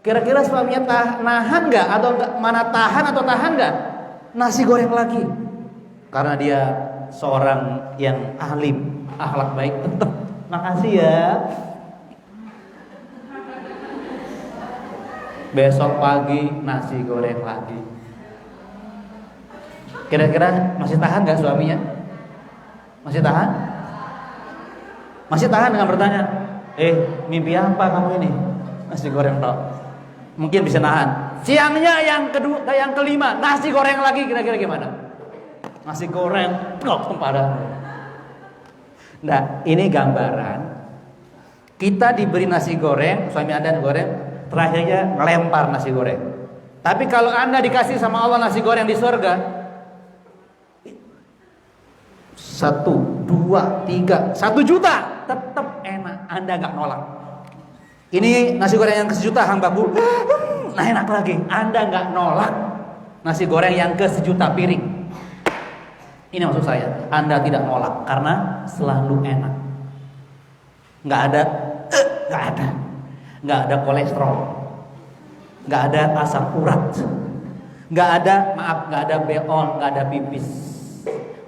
Kira-kira suaminya nahan nggak atau mana tahan atau tahan nggak? Nasi goreng lagi. Karena dia seorang yang alim, akhlak baik, tetap makasih ya. Besok pagi nasi goreng lagi. Kira-kira masih tahan nggak suaminya? Masih tahan? Masih tahan dengan bertanya, mimpi apa kamu ini? Nasi goreng tok. Mungkin bisa nahan. Siangnya yang kedua, yang kelima, nasi goreng lagi. Kira-kira gimana? Nasi goreng tok pada. Nah, ini gambaran. Kita diberi nasi goreng, suami Anda goreng, terakhirnya ngelempar nasi goreng. Tapi kalau Anda dikasih sama Allah nasi goreng di surga, 1, 2, 3, 1 juta tetap enak, Anda nggak nolak. Ini nasi goreng yang ke1 juta hambaku, nah enak lagi, Anda nggak nolak. Nasi goreng yang ke1 juta piring, ini maksud saya, Anda tidak nolak karena selalu enak. Nggak ada kolesterol, nggak ada asam urat, nggak ada beon, nggak ada pipis.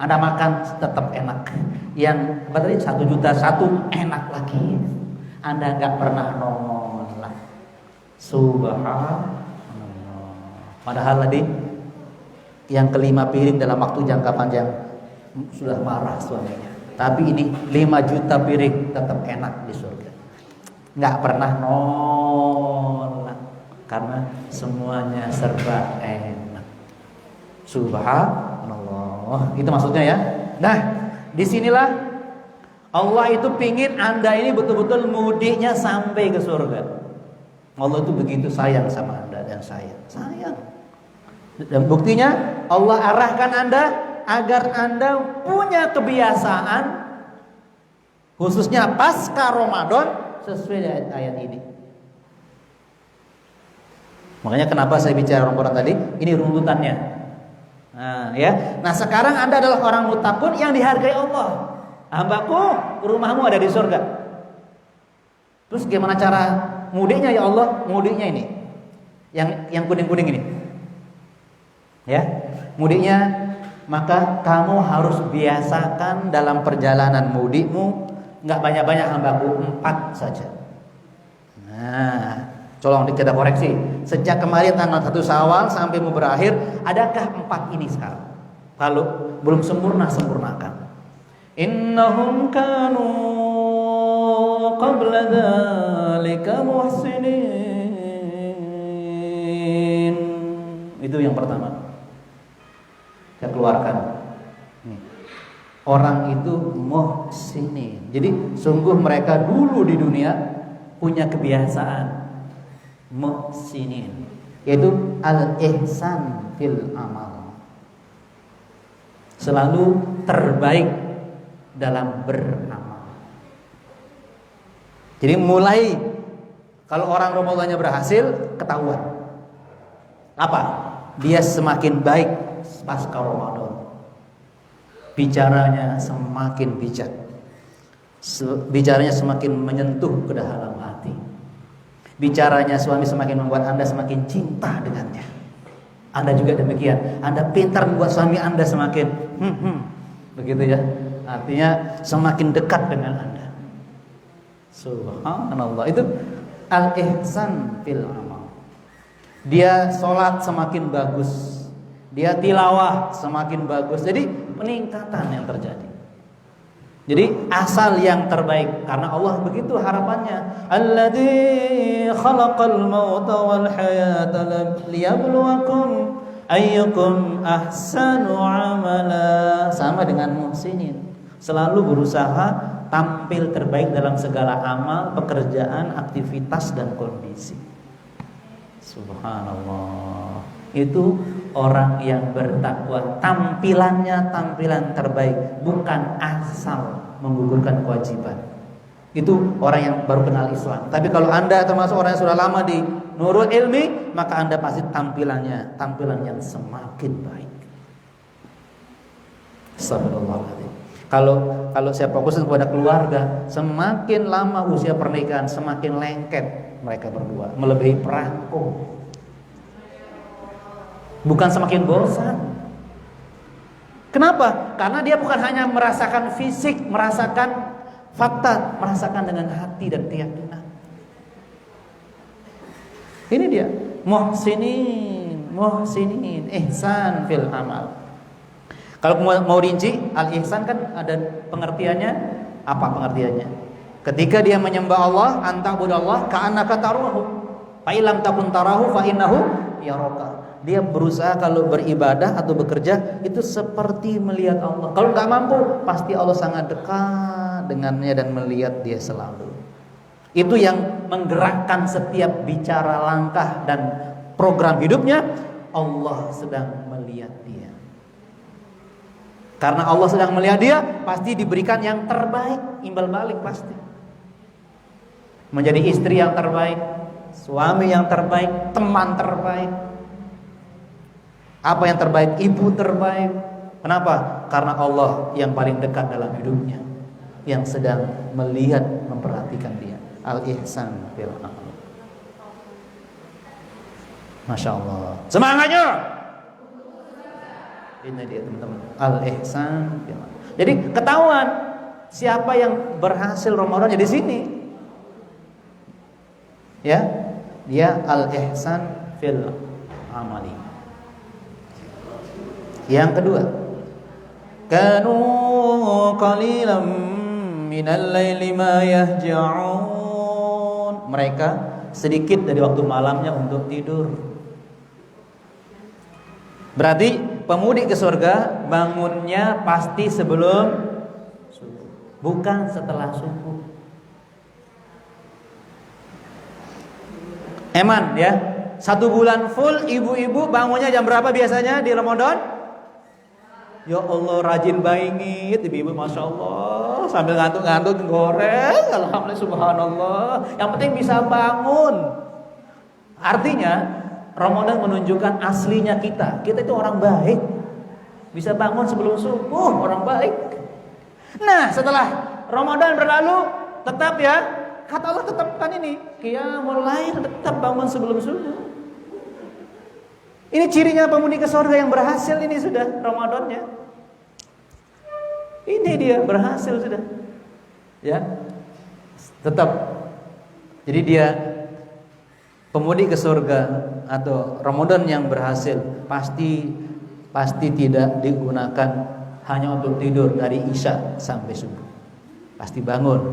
Anda makan tetap enak. Yang berarti 1 juta 1 enak lagi. Anda nggak pernah nolak. Subhanallah. Padahal tadi yang kelima piring dalam waktu jangka panjang sudah marah suaminya. Tapi ini 5 juta piring tetap enak di surga. Nggak pernah nolak karena semuanya serba enak. Subhanallah, itu maksudnya ya. Nah, disinilah Allah itu pingin Anda ini betul-betul mudiknya sampai ke surga. Allah itu begitu sayang sama Anda dan sayang. Dan buktinya Allah arahkan Anda agar Anda punya kebiasaan, khususnya pasca Ramadan, sesuai dengan ayat ini. Makanya kenapa saya bicara Ramadan tadi, ini runtutannya. Nah, sekarang Anda adalah orang muttaqun yang dihargai Allah. Hambaku, rumahmu ada di surga. Terus gimana cara mudiknya ya Allah? Mudiknya ini, yang kuning-kuning ini. Ya, mudiknya maka kamu harus biasakan dalam perjalanan mudikmu nggak banyak-banyak hambaku, 4 saja. Nah, tolong kita koreksi. Sejak kemarin tanggal 1 Syawal sampai mau berakhir, adakah 4 ini sekarang? Kalau belum sempurna, sempurnakan. Innahum kanu qabla dzalika muhsinin. Itu yang pertama. Saya keluarkan. Orang itu muhsinin. Jadi sungguh mereka dulu di dunia punya kebiasaan muhsinin, yaitu al-ihsan fil amal. Selalu terbaik dalam beramal. Jadi mulai kalau orang Ramadannya berhasil, ketahuan apa? Dia semakin baik pasca Ramadan. Bicaranya semakin bijak, bicaranya semakin menyentuh ke dalam hati. Bicaranya suami semakin membuat Anda semakin cinta dengannya. Anda juga demikian. Anda pintar membuat suami Anda semakin begitu ya. Artinya semakin dekat dengan Anda. Subhanallah. Itu al-ihsan fil amal. Dia sholat semakin bagus, dia tilawah semakin bagus. Jadi peningkatan yang terjadi. Jadi asal yang terbaik, karena Allah begitu harapannya. Alladzi khalaqal mauta wal hayata liyabluwakum ayyukum ahsanu amala. Sama dengan muhsinin, selalu berusaha tampil terbaik dalam segala amal, pekerjaan, aktivitas dan kondisi. Subhanallah. Itu orang yang bertakwa, tampilannya tampilan terbaik, bukan asal menggugurkan kewajiban. Itu orang yang baru kenal Islam. Tapi kalau Anda termasuk orang yang sudah lama di Nurul Ilmi, maka Anda pasti tampilan yang semakin baik. Astagfirullahaladzim. Kalau saya fokus kepada keluarga, semakin lama usia pernikahan, semakin lengket mereka berdua, melebihi perangko. Bukan semakin bosan. Kenapa? Karena dia bukan hanya merasakan fisik, merasakan fakta, merasakan dengan hati dan keyakinan. Ini dia muhsinin, ihsan fil amal. Kalau mau rinci, al-ihsan kan ada pengertiannya. Apa pengertiannya? Ketika dia menyembah Allah, anta'budallah ka'annaka tarahu, fa illam takun tarahu fa innahu yaraka. Dia berusaha kalau beribadah atau bekerja itu seperti melihat Allah. Kalau nggak mampu, pasti Allah sangat dekat dengannya dan melihat dia selalu. Itu yang menggerakkan setiap bicara, langkah dan program hidupnya. Allah sedang melihat dia. Karena Allah sedang melihat dia, pasti diberikan yang terbaik, imbal balik pasti. Menjadi istri yang terbaik, suami yang terbaik, teman terbaik. Apa yang terbaik? Ibu terbaik. Kenapa? Karena Allah yang paling dekat dalam hidupnya, yang sedang melihat, memperhatikan dia. Al-ihsan fil amal. Masya Allah. Semangatnya. Ini dia teman-teman. Al-ihsan fil amal. Jadi ketahuan siapa yang berhasil Ramadannya di sini. Ya, dia al-ihsan fil amali. Yang kedua, kanu qalilan minal laili ma yahja'un. Mereka sedikit dari waktu malamnya untuk tidur. Berarti pemudik ke surga bangunnya pasti sebelum subuh, bukan setelah subuh. Eman ya, 1 bulan full ibu-ibu bangunnya jam berapa biasanya di Ramadan? Ya Allah, rajin bangit ibu-ibu, Masya Allah, sambil ngantuk-ngantuk goreng, alhamdulillah, subhanallah. Yang penting bisa bangun. Artinya Ramadan menunjukkan aslinya kita itu orang baik. Bisa bangun sebelum subuh, orang baik. Nah, setelah Ramadan berlalu, tetap ya, kata Allah tetapkan ini, qiyamul lail, tetap bangun sebelum subuh. Ini cirinya pemudik ke surga yang berhasil ini sudah Ramadannya. Ini dia berhasil sudah. Ya. Tetap. Jadi dia pemudik ke surga atau Ramadan yang berhasil pasti tidak digunakan hanya untuk tidur dari Isya sampai subuh. Pasti bangun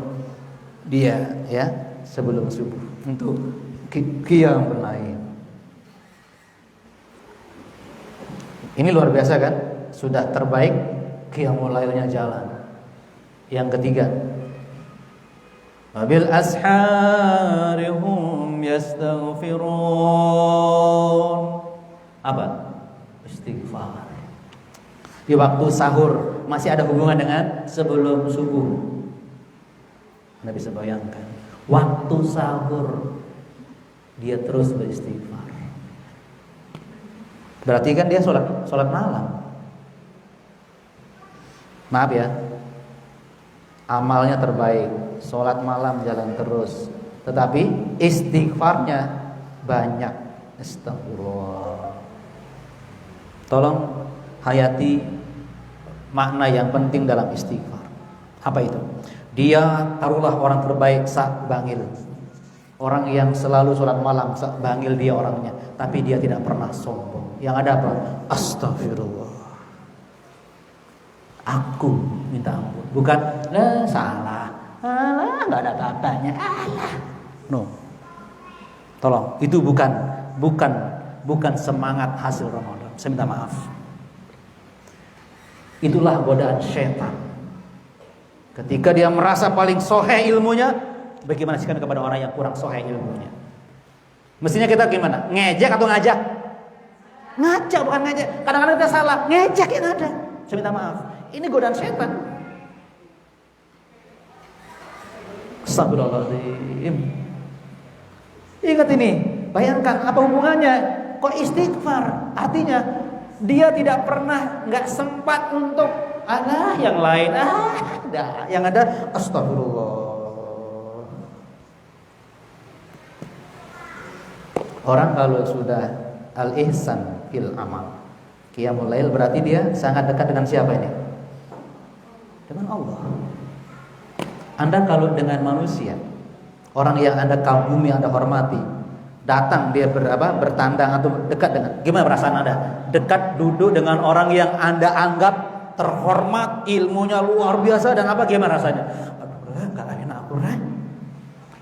dia ya sebelum subuh untuk qiyamul lail. Ini luar biasa kan? Sudah terbaik, qiyamul lailnya jalan. Yang ketiga, wabil asharihum yastaghfirun. Apa? Istighfar. Di waktu sahur masih ada hubungan dengan sebelum subuh. Anda bisa bayangkan, waktu sahur dia terus beristighfar. Berarti kan dia sholat malam. Maaf ya, amalnya terbaik, sholat malam jalan terus, tetapi istighfarnya banyak. Astagfirullah. Tolong hayati makna yang penting dalam istighfar. Apa itu? Dia taruhlah orang terbaik sak bangil, orang yang selalu sholat malam sak bangil dia orangnya, tapi dia tidak pernah sombong. Yang ada apa? Astagfirullah, aku minta ampun. Bukan salah, nggak ada katanya. No, tolong, itu bukan semangat hasil Ramadan. Saya minta maaf. Itulah godaan syaitan. Ketika dia merasa paling soheh ilmunya, bagaimana sikap kepada orang yang kurang soheh ilmunya? Mestinya kita gimana? Ngejek atau ngajak? Ngajak, bukan ngejek. Kadang-kadang kita salah, ngejek yang ada. Saya minta maaf. Ini godaan syaitan. Astagfirullahaladzim. Ingat ini, bayangkan apa hubungannya? Kok istighfar? Artinya dia tidak pernah, nggak sempat untuk yang lain. Yang ada astagfirullah. Orang kalau sudah al-ihsan fil amal, qiyamul lail, berarti dia sangat dekat dengan siapa ini? Dengan Allah. Anda kalau dengan manusia, orang yang Anda kagumi, Anda hormati, datang dia bertandang atau dekat dengan, gimana perasaan Anda? Dekat duduk dengan orang yang Anda anggap terhormat, ilmunya luar biasa dan apa, gimana rasanya? Aduh, enggak enak aku,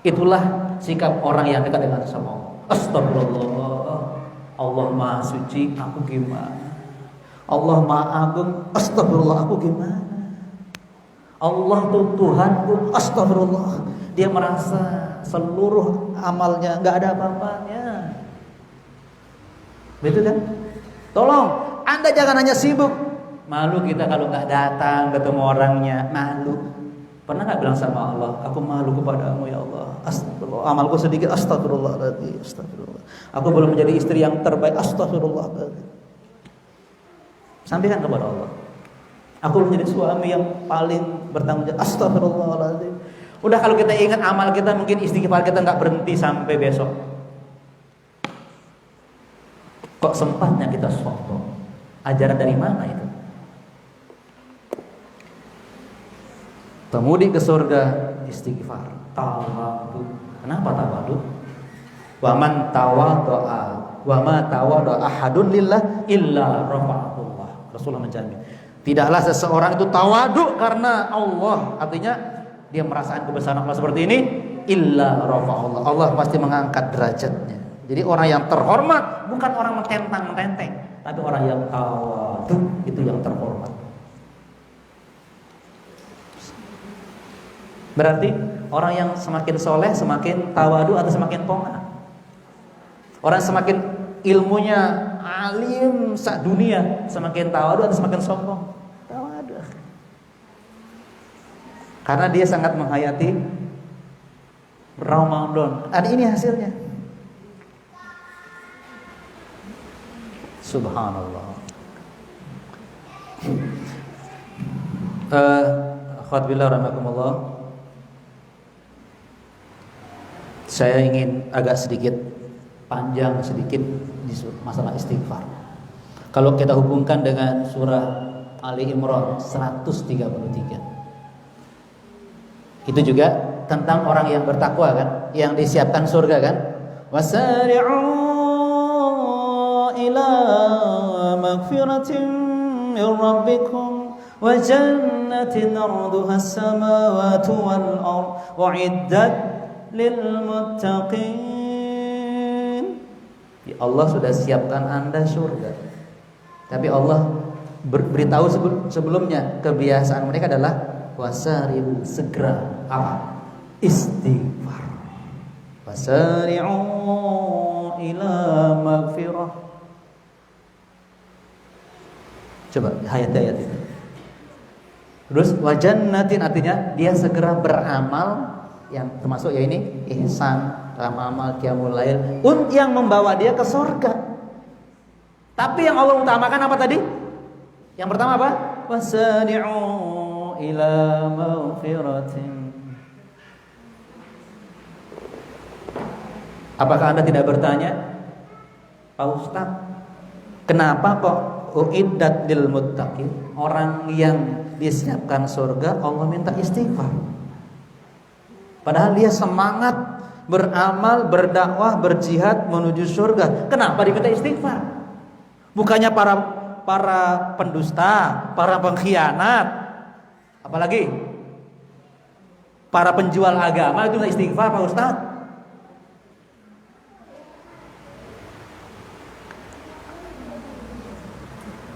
Itulah sikap orang yang dekat dengan sama Allah. Astagfirullah, Allah Maha Suci, aku gimana? Allah Maha Agung, astagfirullah, aku gimana? Allah tuh Tuhanku, astagfirullah. Dia merasa seluruh amalnya nggak ada apa-apanya. Betul kan? Tolong, Anda jangan hanya sibuk. Malu kita kalau nggak datang ketemu orangnya, malu. Pernah nggak bilang sama Allah, aku malu kepadamu ya Allah. Astagfirullah, amalku sedikit, astagfirullahaladzim, astagfirullah. Aku belum menjadi istri yang terbaik, astagfirullahaladzim. Sampaikan kepada Allah. Aku belum menjadi suami yang paling bertanggung jawab, astagfirullahaladzim. Udah, kalau kita ingat amal kita, mungkin istighfar kita nggak berhenti sampai besok. Kok sempatnya kita sombong? Ajaran dari mana itu? Pemudi ke surga istighfar, tawadu. Kenapa tawadu? Wa man tawadu'a wa ma tawadu'a ahadun lillah illa rafa'ahullah. Rasulullah menjamin, tidaklah seseorang itu tawadu karena Allah, artinya dia merasakan kebesaran Allah seperti ini, illa rafa'ahullah. Allah pasti mengangkat derajatnya. Jadi orang yang terhormat bukan orang mententang-mententeng, tapi orang yang tawadu itu yang terhormat. Berarti orang yang semakin soleh semakin tawadu atau semakin tongah? Orang semakin ilmunya alim sak dunia semakin tawadu atau semakin sombong? Tawadu. Karena dia sangat menghayati Ramadan. Dan ini hasilnya. Subhanallah. Akhwatbillah rahimakumullah. Saya ingin agak sedikit panjang sedikit di masalah istighfar. Kalau kita hubungkan dengan surah Ali Imran 133, itu juga tentang orang yang bertakwa kan, yang disiapkan surga kan. Wasari'u ila magfiratin min rabbikum wa jannatin 'arduha as-samawati wal ardh wa'iddat lil muttaqin. Allah sudah siapkan Anda surga. Tapi Allah beritahu sebelumnya, kebiasaan mereka adalah wasari'u, segera apa? Istighfar. Wasari'u ila magfirah. Coba ayat-ayat itu. Terus wajannatin artinya dia segera beramal yang termasuk ya ini ihsan dalam amal qiyamul lail yang membawa dia ke surga. Tapi yang Allah utamakan apa tadi? Yang pertama apa? Wasani'u ila maghfiratin. Apakah Anda tidak bertanya, Pak Ustaz, kenapa kok uiddat lil muttaqin? Orang yang disiapkan surga Allah minta istighfar. Padahal dia semangat beramal, berdakwah, berjihad menuju surga. Kenapa diminta istighfar? Bukannya para pendusta, para pengkhianat, apalagi para penjual agama itu minta istighfar, Pak Ustaz?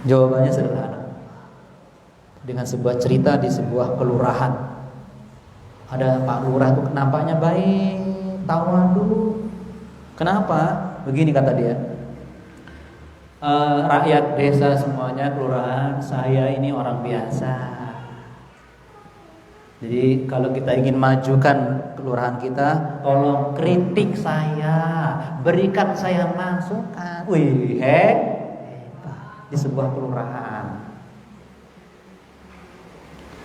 Jawabannya sederhana. Dengan sebuah cerita di sebuah kelurahan. Ada Pak Lurah itu nampaknya baik, tawadu. Kenapa? Begini kata dia. Rakyat desa semuanya kelurahan, saya ini orang biasa. Jadi kalau kita ingin majukan kelurahan kita, tolong kritik saya, berikan saya masukan. Wih, di sebuah kelurahan.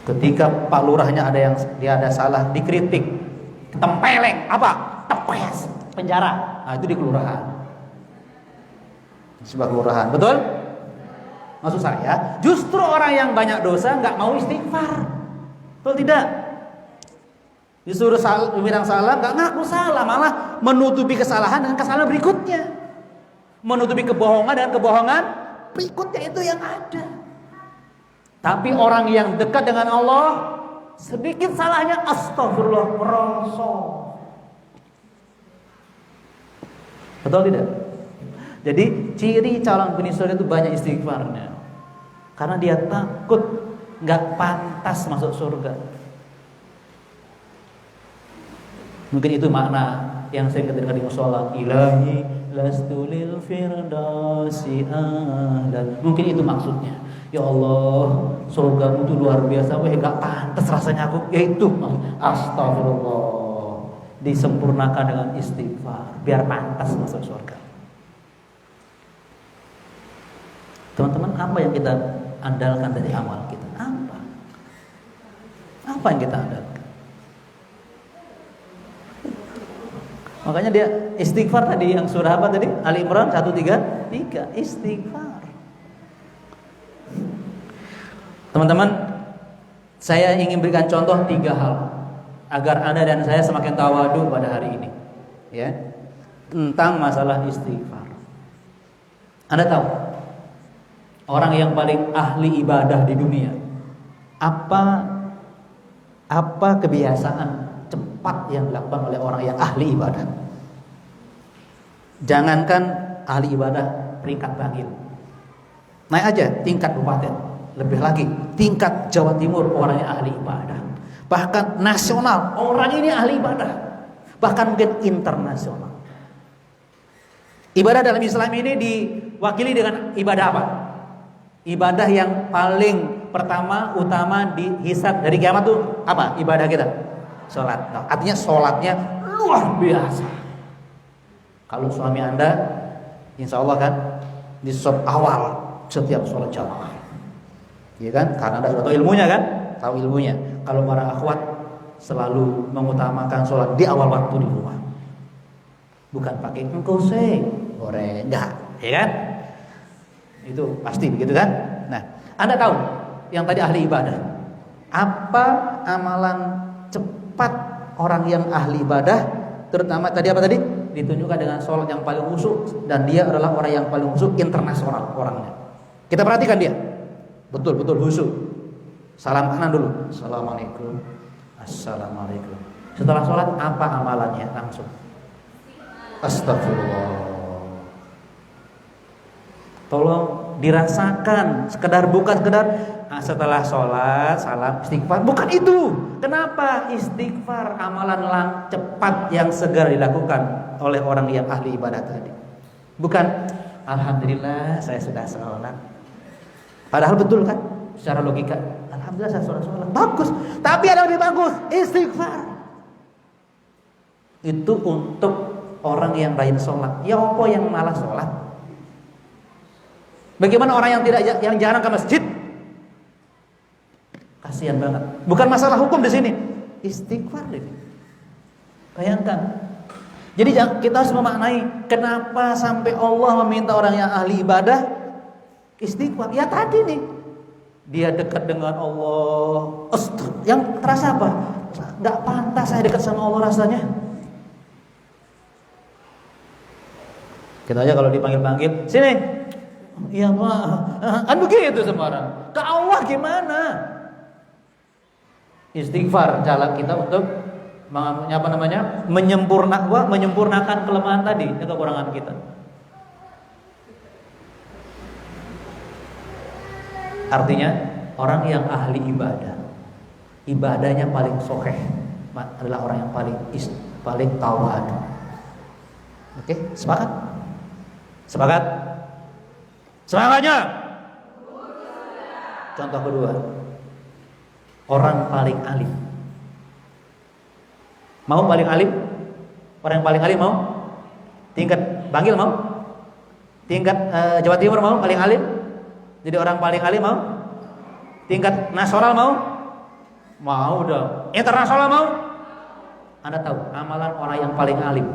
Ketika Pak Lurahnya dia ada salah, dikritik, tempeleng, apa? Tepes, penjara. Nah, itu di kelurahan. Sebuah kelurahan, betul? Maksud saya, justru orang yang banyak dosa nggak mau istighfar, betul tidak? Disuruh bilang salah, nggak ngaku salah, malah menutupi kesalahan dengan kesalahan berikutnya, menutupi kebohongan dengan kebohongan berikutnya itu yang ada. Tapi orang yang dekat dengan Allah, sedikit salahnya astagfirullah merasa. Betul tidak? Jadi ciri calon penghuni surga itu banyak istighfarnya. Karena dia takut nggak pantas masuk surga. Mungkin itu makna yang saya ketika di mushola, ilahi lastulil firdausi ahlan. Mungkin itu maksudnya. Ya Allah, surgamu itu luar biasa. Wah, gak pantas rasanya aku. Ya itu, astagfirullah. Disempurnakan dengan istighfar biar pantas masuk surga. Teman-teman, apa yang kita andalkan dari amal kita? Apa yang kita andalkan? Makanya dia istighfar tadi, yang surah apa tadi? Ali Imran 133 istighfar. Teman-teman, saya ingin berikan contoh 3 hal agar Anda dan saya semakin tawadu pada hari ini, ya, tentang masalah istighfar. Anda tahu orang yang paling ahli ibadah di dunia, apa kebiasaan cepat yang dilakukan oleh orang yang ahli ibadah? Jangankan ahli ibadah peringkat bangil, naik aja tingkat kabupaten, lebih lagi tingkat Jawa Timur orang yang ahli ibadah, bahkan nasional orang ini ahli ibadah, bahkan mungkin internasional. Ibadah dalam Islam ini diwakili dengan ibadah apa? Ibadah yang paling pertama utama dihisab dari kiamat tuh apa? Ibadah kita sholat. Nah, artinya sholatnya luar biasa. Kalau suami Anda, insya Allah kan di sholat awal setiap sholat jamaah, ya kan? Karena Anda sudah tahu ilmunya kan? Tahu ilmunya. Kalau para akhwat selalu mengutamakan sholat di awal waktu di rumah, bukan pakai engkau goreng, enggak, ya kan? Itu pasti begitu kan? Nah, Anda tahu yang tadi ahli ibadah, apa amalan cepat orang yang ahli ibadah, terutama tadi apa tadi? Ditunjukkan dengan sholat yang paling khusyuk, dan dia adalah orang yang paling khusyuk internasional orangnya. Kita perhatikan dia, betul-betul khusyuk. Salam kanan dulu, assalamualaikum, assalamualaikum. Setelah sholat apa amalannya? Langsung astagfirullah. Tolong dirasakan, bukan sekedar setelah sholat salam istighfar, bukan itu. Kenapa? Istighfar amalan cepat yang segera dilakukan oleh orang yang ahli ibadah tadi. Bukan alhamdulillah saya sudah sholat. Padahal betul kan? secara logika, alhamdulillah saya sholat. Bagus. Tapi ada lebih bagus, istighfar. Itu untuk orang yang rajin sholat. Ya apa yang malas sholat? Bagaimana orang yang jarang ke masjid? Kasihan banget. Bukan masalah hukum di sini, istighfar ini. Bayangkan. Jadi kita harus memaknai kenapa sampai Allah meminta orang yang ahli ibadah istighfar. Ya tadi nih, dia dekat dengan Allah. Yang terasa apa? Gak pantas saya dekat sama Allah rasanya. Kita aja kalau dipanggil-panggil, sini. Iya Pak. Kan begitu semua orang. Ke Allah gimana? Istighfar jalan kita untuk menyempurnakan kelemahan tadi, kekurangan kita. Artinya orang yang ahli ibadah, ibadahnya paling sokeh adalah orang yang paling tawadu. Oke, sepakat? Sepakat? Semangatnya. Contoh kedua, orang paling alim. Mau paling alim? Orang yang paling alim mau? Tingkat Bangil mau? Tingkat Jawa Timur mau paling alim? Jadi orang paling alim mau? Tingkat nasional mau? Mau dong. Internasional mau? Anda tahu amalan orang yang paling alim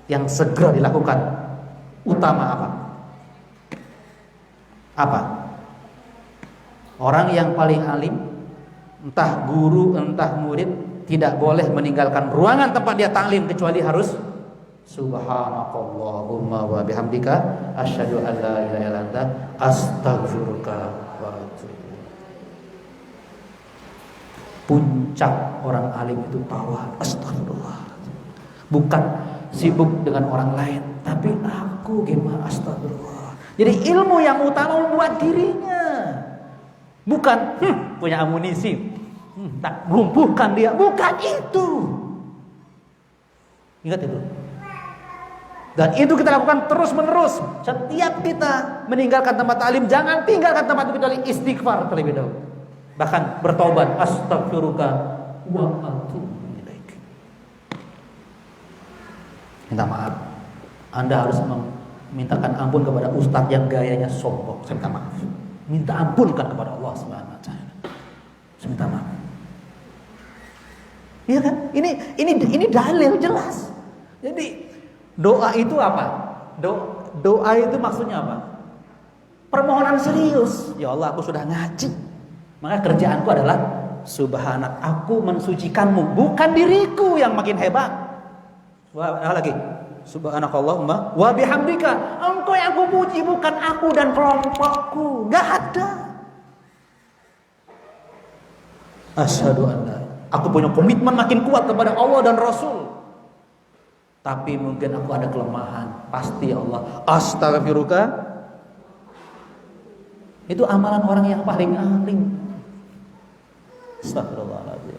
yang segera dilakukan utama apa? Apa? Orang yang paling alim, entah guru entah murid, tidak boleh meninggalkan ruangan tempat dia taklim kecuali harus subhanakallahumma wa bihamdika asyhadu an la ilaha illa anta astaghfiruka wa atubu ilaik. Puncak orang alim itu tawa, astagfirullah. Bukan sibuk dengan orang lain, tapi aku gimana, astagfirullah. Jadi ilmu yang utama membuat dirinya, bukan punya amunisi. Tak lumpuhkan dia, bukan itu. Ingat itu. Dan itu kita lakukan terus menerus. Setiap kita meninggalkan tempat ta'lim, jangan tinggalkan tempat itu kecuali istighfar terlebih dahulu. Bahkan bertobat, astaghfiruka wa atubu ilaik. Minta maaf. Anda harus memintakan ampun kepada ustadz yang gayanya sombong. Saya minta maaf. Minta ampunkan kepada Allah Subhanahu wa taala. Saya minta maaf. Iya kan? Ini dalil jelas. Jadi doa itu apa? Doa itu maksudnya apa? Permohonan serius. Ya Allah, aku sudah ngaji. Maka kerjaanku adalah subhanak, aku mensucikanmu, bukan diriku yang makin hebat. Lagi. Subhanakallahumma wa bihamdika. Engkau yang aku puji, bukan aku dan kelompokku. Enggak ada. Asyhadu an la. Aku punya komitmen makin kuat kepada Allah dan Rasul. Tapi mungkin aku ada kelemahan. Pasti Allah. Astaghfiruka. Itu amalan orang yang paling alim. Astagfirullahaladzim.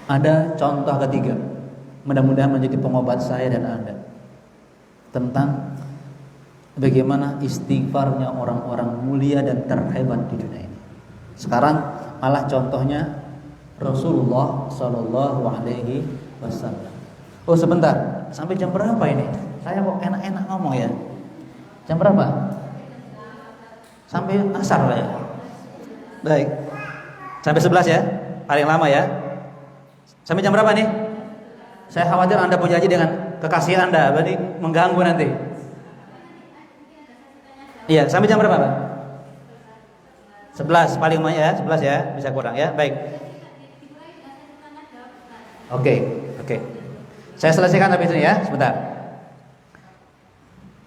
Ada contoh ketiga, mudah-mudahan menjadi pengobat saya dan Anda, tentang bagaimana istighfarnya orang-orang mulia dan terhebat di dunia ini. Sekarang malah contohnya Rasulullah Shallallahu Alaihi Wasallam. Oh sebentar, sampai jam berapa ini? Saya kok enak-enak ngomong ya. Jam berapa? Sampai asar lah ya. Baik. Sampai 11 ya, paling lama ya. Sampai jam berapa nih? Saya khawatir Anda punya janji dengan kekasih Anda, berarti mengganggu nanti. Iya, sampai jam berapa, Pak? 11 paling banyak ya, 11 ya, bisa kurang ya. Baik. Oke. Saya selesaikan habis ini ya, sebentar.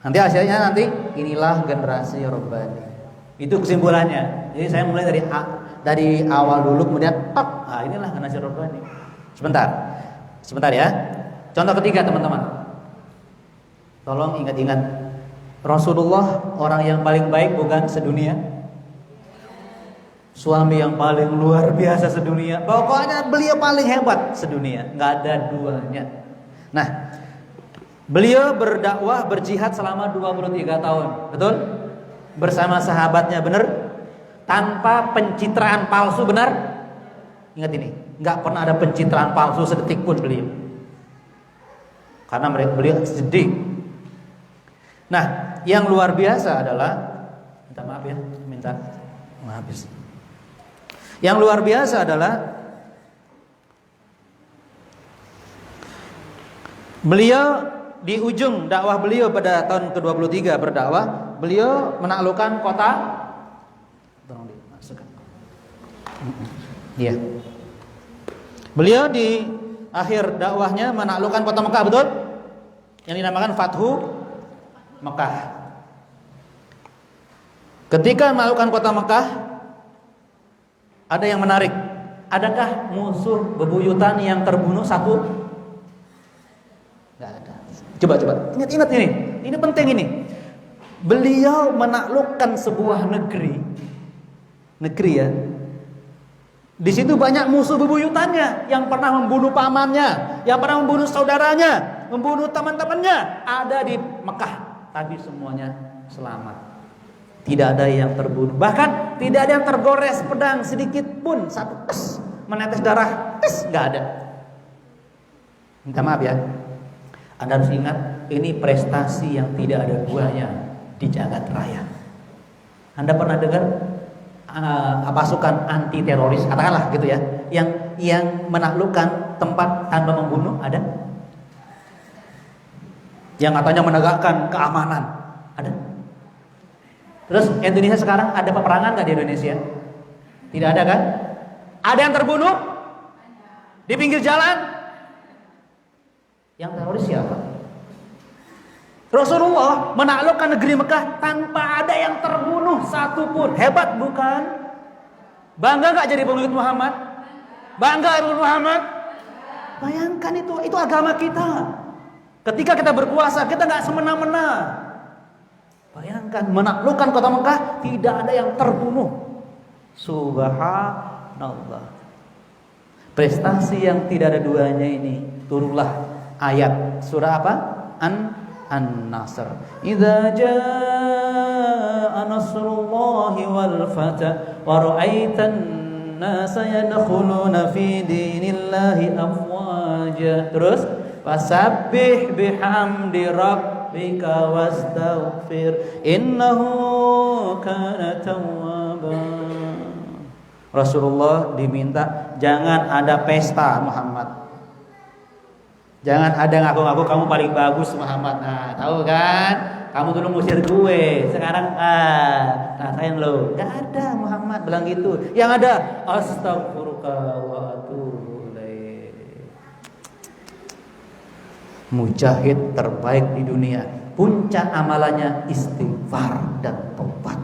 Nanti hasilnya inilah generasi Rabbani. Itu kesimpulannya. Jadi saya mulai dari awal dulu, kemudian inilah generasi Rabbani. Sebentar ya. Contoh ketiga teman-teman. Tolong ingat-ingat, Rasulullah orang yang paling baik bukan sedunia. Suami yang paling luar biasa sedunia. Pokoknya beliau paling hebat sedunia, nggak ada duanya. Nah, beliau berdakwah berjihad selama 23 tahun, betul? Bersama sahabatnya, benar? Tanpa pencitraan palsu, benar? Ingat ini, nggak pernah ada pencitraan palsu sedetik pun beliau. Karena beliau sedih. Nah, yang luar biasa adalah, minta maaf ya, minta maaf. Yang luar biasa adalah beliau di ujung dakwah beliau pada tahun ke-23 berdakwah, beliau menaklukkan kota. Tolong dimasukkan. Iya. Beliau di akhir dakwahnya menaklukkan kota Mekah, betul? Yang dinamakan Fathu Mekah. Ketika menaklukkan kota Mekah, ada yang menarik. Adakah musuh bebuyutan yang terbunuh satu? Tidak ada. Coba ingat ini. Ini penting ini. Beliau menaklukkan sebuah negeri ya. Di situ banyak musuh bebuyutannya yang pernah membunuh pamannya, yang pernah membunuh saudaranya, membunuh teman-temannya, ada di Mekah, tapi semuanya selamat. Tidak ada yang terbunuh, bahkan tidak ada yang tergores pedang sedikit pun, satu tes menetes darah, tes nggak ada. Minta maaf ya, Anda harus ingat ini prestasi yang tidak ada duanya di jagat raya. Anda pernah dengar pasukan anti teroris, katakanlah gitu ya, yang menaklukkan tempat tanpa membunuh, ada? Yang katanya menegakkan keamanan, ada? Terus Indonesia sekarang ada peperangan nggak di Indonesia? Tidak ada kan? Ada yang terbunuh di pinggir jalan? Yang teroris siapa? Rasulullah menaklukkan negeri Mekah tanpa ada yang terbunuh satupun. Hebat bukan? Bangga gak jadi pengikut Muhammad? Bangga pengikut Muhammad? Bayangkan itu agama kita. Ketika kita berkuasa kita gak semena-mena. Bayangkan menaklukkan kota Mekah tidak ada yang terbunuh. Subhanallah. Prestasi yang tidak ada duanya ini. Turunlah ayat surah apa? An-Nasr. Idza jaa nasrullahi wal fath wa ra'aitan nasa yadkhuluna fi dinillahi afwaja. Terus fasabbih bihamdi rabbika wastaghfir innahu kana tawwaba. Rasulullah diminta jangan ada pesta Muhammad. Jangan ada ngaku-ngaku kamu paling bagus Muhammad. Nah, tahu kan? Kamu dulu ngusir gue. Sekarang rasain lo. Gak ada Muhammad bilang gitu. Yang ada astaghfiruka wa atubu ilaik. Mujahid terbaik di dunia. Puncak amalannya istighfar dan tobat.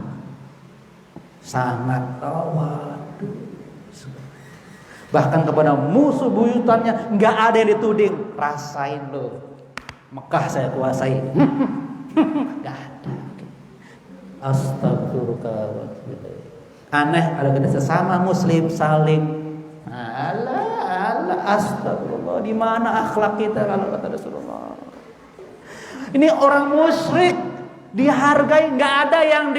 Sangat tawadu. Bahkan kepada musuh buyutannya nggak ada yang dituding. Rasain lo, Mekah saya kuasai. Nggak ada. Astagfirullah. Aneh kalau kita sesama Muslim saling. Allah, astagfirullah. Di mana akhlak kita kalau kata Rasulullah? Ini orang musyrik dihargai, nggak ada yang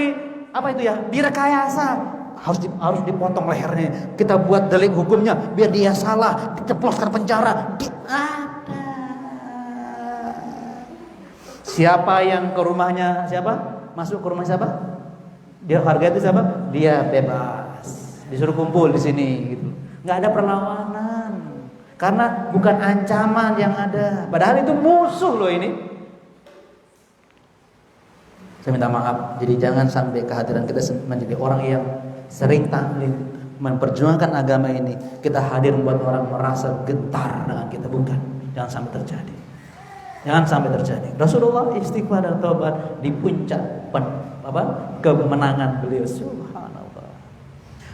direkayasa. Harus dipotong lehernya. Kita buat delik hukumnya biar dia salah, diceploskan penjara. Ada. Siapa yang ke rumahnya siapa? Masuk ke rumah siapa? Dia harga itu siapa? Dia bebas. Disuruh kumpul di sini gitu. Enggak ada perlawanan. Karena bukan ancaman yang ada. Padahal itu musuh loh ini. Saya minta maaf. Jadi jangan sampai kehadiran kita menjadi orang yang sering taklim memperjuangkan agama ini, kita hadir membuat orang merasa getar dengan kita. Bukan, jangan sampai terjadi. Jangan sampai terjadi. Rasulullah istighfar dan taubat di puncak kemenangan beliau. Subhanallah.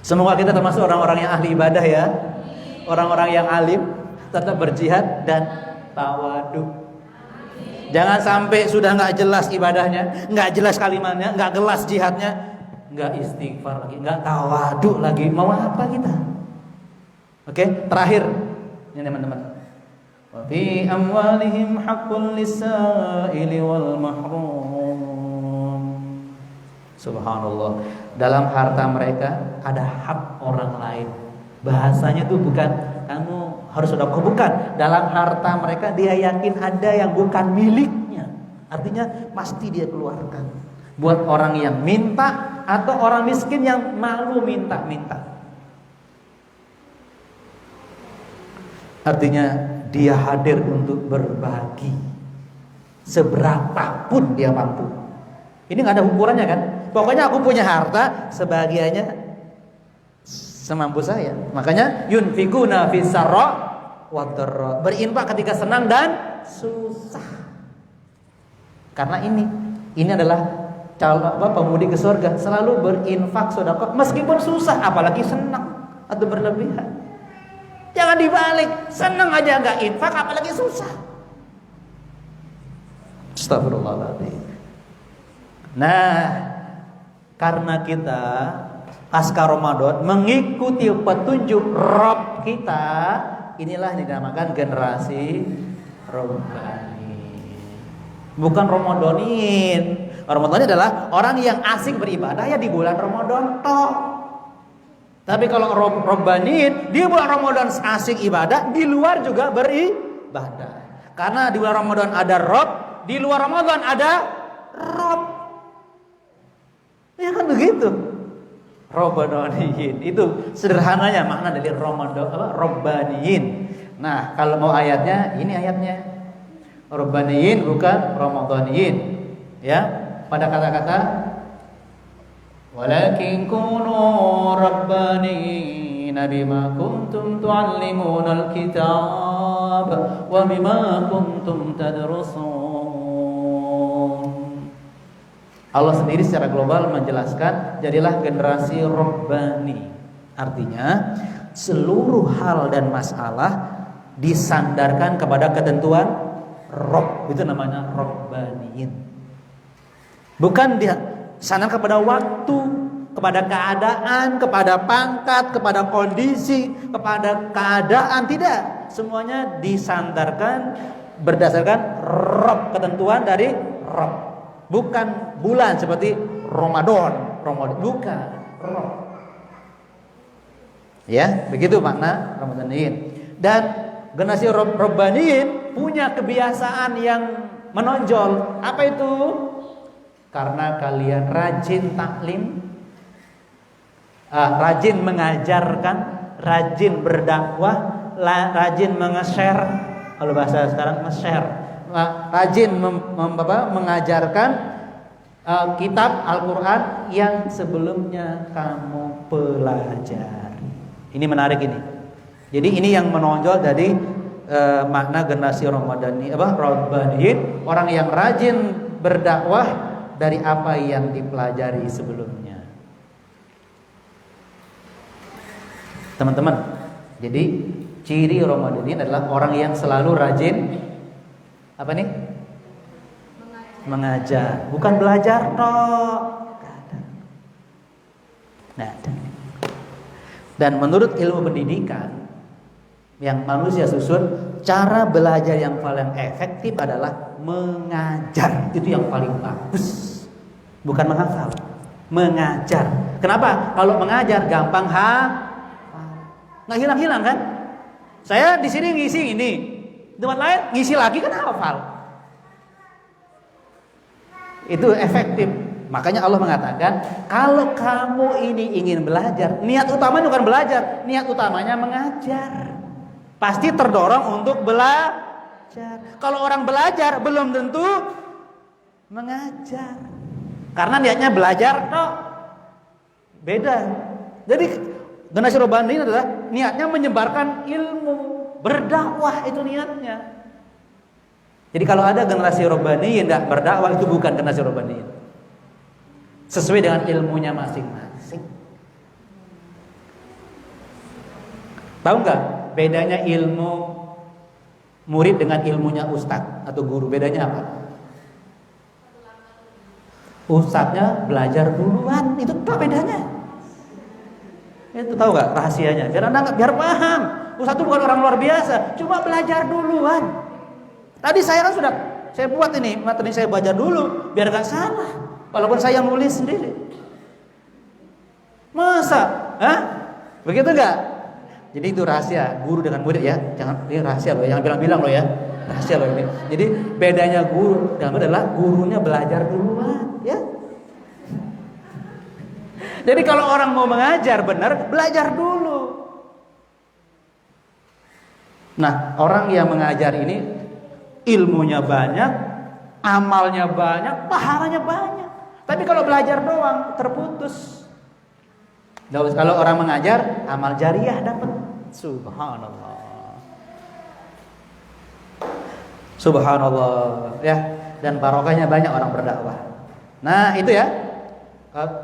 Semoga kita termasuk orang-orang yang ahli ibadah ya, orang-orang yang alim, tetap berjihad dan tawadu. Jangan sampai sudah nggak jelas ibadahnya, nggak jelas kalimatnya, nggak jelas jihadnya, nggak istighfar lagi, nggak tawadu lagi. Mau apa kita? Oke, terakhir ini teman-teman. Wa fi amwalihim haqqul lis-sa'ili wal mahrum. Subhanallah. Dalam harta mereka ada hak orang lain. Bahasanya tuh bukan kamu harus sedekah, bukan. Dalam harta mereka dia yakin ada yang bukan miliknya. Artinya pasti dia keluarkan buat orang yang minta atau orang miskin yang malu minta-minta. Artinya dia hadir untuk berbagi seberapapun dia mampu. Ini nggak ada ukurannya kan? Pokoknya aku punya harta, sebagiannya semampu saya. Makanya yunfikuna fis sarra wad dharra, berinfak ketika senang dan susah. Karena ini adalah pemudi ke surga, selalu berinfak sedekah meskipun susah, apalagi senang atau berlebihan. Jangan dibalik, senang aja enggak infak apalagi susah. Astagfirullahaladzim. Nah, karena kita pasca Ramadan mengikuti petunjuk Rabb kita, inilah dinamakan generasi Rabbani. Bukan Ramadanin. Ramadan adalah orang yang asik beribadah ya di bulan Ramadan toh. Tapi kalau Rabbanin di bulan Ramadan asik ibadah, di luar juga beribadah. Karena di bulan Ramadan ada Rabb, di luar Ramadan ada Rabb. Ya kan begitu. Rabbaniyin itu sederhananya makna dari Ramadan Rabbaniyin. Nah, kalau mau ayatnya, ini ayatnya. Rabbaniyin bukan Ramadaniyin. Ya, pada kata-kata walakin kunu rabbaniyina bima kuntum tuallimunal kitab wa bima kuntum tadrusun. Allah sendiri secara global menjelaskan jadilah generasi Rabbani. Artinya seluruh hal dan masalah disandarkan kepada ketentuan Rabb, itu namanya Rabbaniyin. Bukan dia sandarkan kepada waktu, kepada keadaan, kepada pangkat, kepada kondisi, kepada keadaan, tidak. Semuanya disandarkan berdasarkan Rabb, ketentuan dari Rabb. Bukan bulan seperti Ramadan, bukan Rabb. Ya, begitu makna Ramadaniyin. Dan generasi Rabbaniyin punya kebiasaan yang menonjol. Apa itu? Karena kalian rajin taklim, rajin mengajarkan, rajin berdakwah, rajin nge-share. Kalau bahasa sekarang nge-share, rajin mengajarkan kitab Al-Quran yang sebelumnya kamu pelajari. Ini menarik ini. Jadi ini yang menonjol dari makna generasi Rabbaniyin, orang yang rajin berdakwah dari apa yang dipelajari sebelumnya. Teman-teman, jadi ciri Ramadaniyin adalah orang yang selalu rajin apa nih? Mengajar, bukan belajar toh. Nggak ada. Dan menurut ilmu pendidikan yang manusia susun, cara belajar yang paling efektif adalah mengajar. Itu yang paling bagus. Bukan menghafal, mengajar. Kenapa? Kalau mengajar gampang nggak hilang-hilang kan? Saya di sini ngisi ini, di tempat lain ngisi lagi kan hafal. Itu efektif. Makanya Allah mengatakan, kalau kamu ini ingin belajar, niat utamanya bukan belajar, niat utamanya mengajar. Pasti terdorong untuk belajar. Kalau orang belajar belum tentu mengajar. Karena niatnya belajar toh. Beda. Jadi generasi Rabbani adalah niatnya menyebarkan ilmu, berdakwah, itu niatnya. Jadi kalau ada generasi Rabbani yang tidak berdakwah, itu bukan generasi Rabbani. Sesuai dengan ilmunya masing-masing. Tahu nggak bedanya ilmu murid dengan ilmunya ustadz atau guru? Bedanya apa? Ustadznya belajar duluan, itu apa bedanya? Itu tahu nggak rahasianya? Biar paham. Ustaz itu bukan orang luar biasa, cuma belajar duluan. Tadi saya kan saya buat ini materi, saya baca dulu biar nggak salah. Walaupun saya nulis sendiri. Masa? Begitu nggak? Jadi itu rahasia guru dengan murid ya. Jangan, ini rahasia loh, jangan bilang-bilang loh ya. Rahasia loh ini. Jadi bedanya guru dengan murid adalah gurunya belajar duluan, ya. Jadi kalau orang mau mengajar benar, belajar dulu. Nah, orang yang mengajar ini ilmunya banyak, amalnya banyak, pahalanya banyak. Tapi kalau belajar doang terputus. Kalau orang mengajar, amal jariah dapat. Subhanallah. Subhanallah, ya. Dan barokahnya banyak orang berdakwah. Nah, itu ya.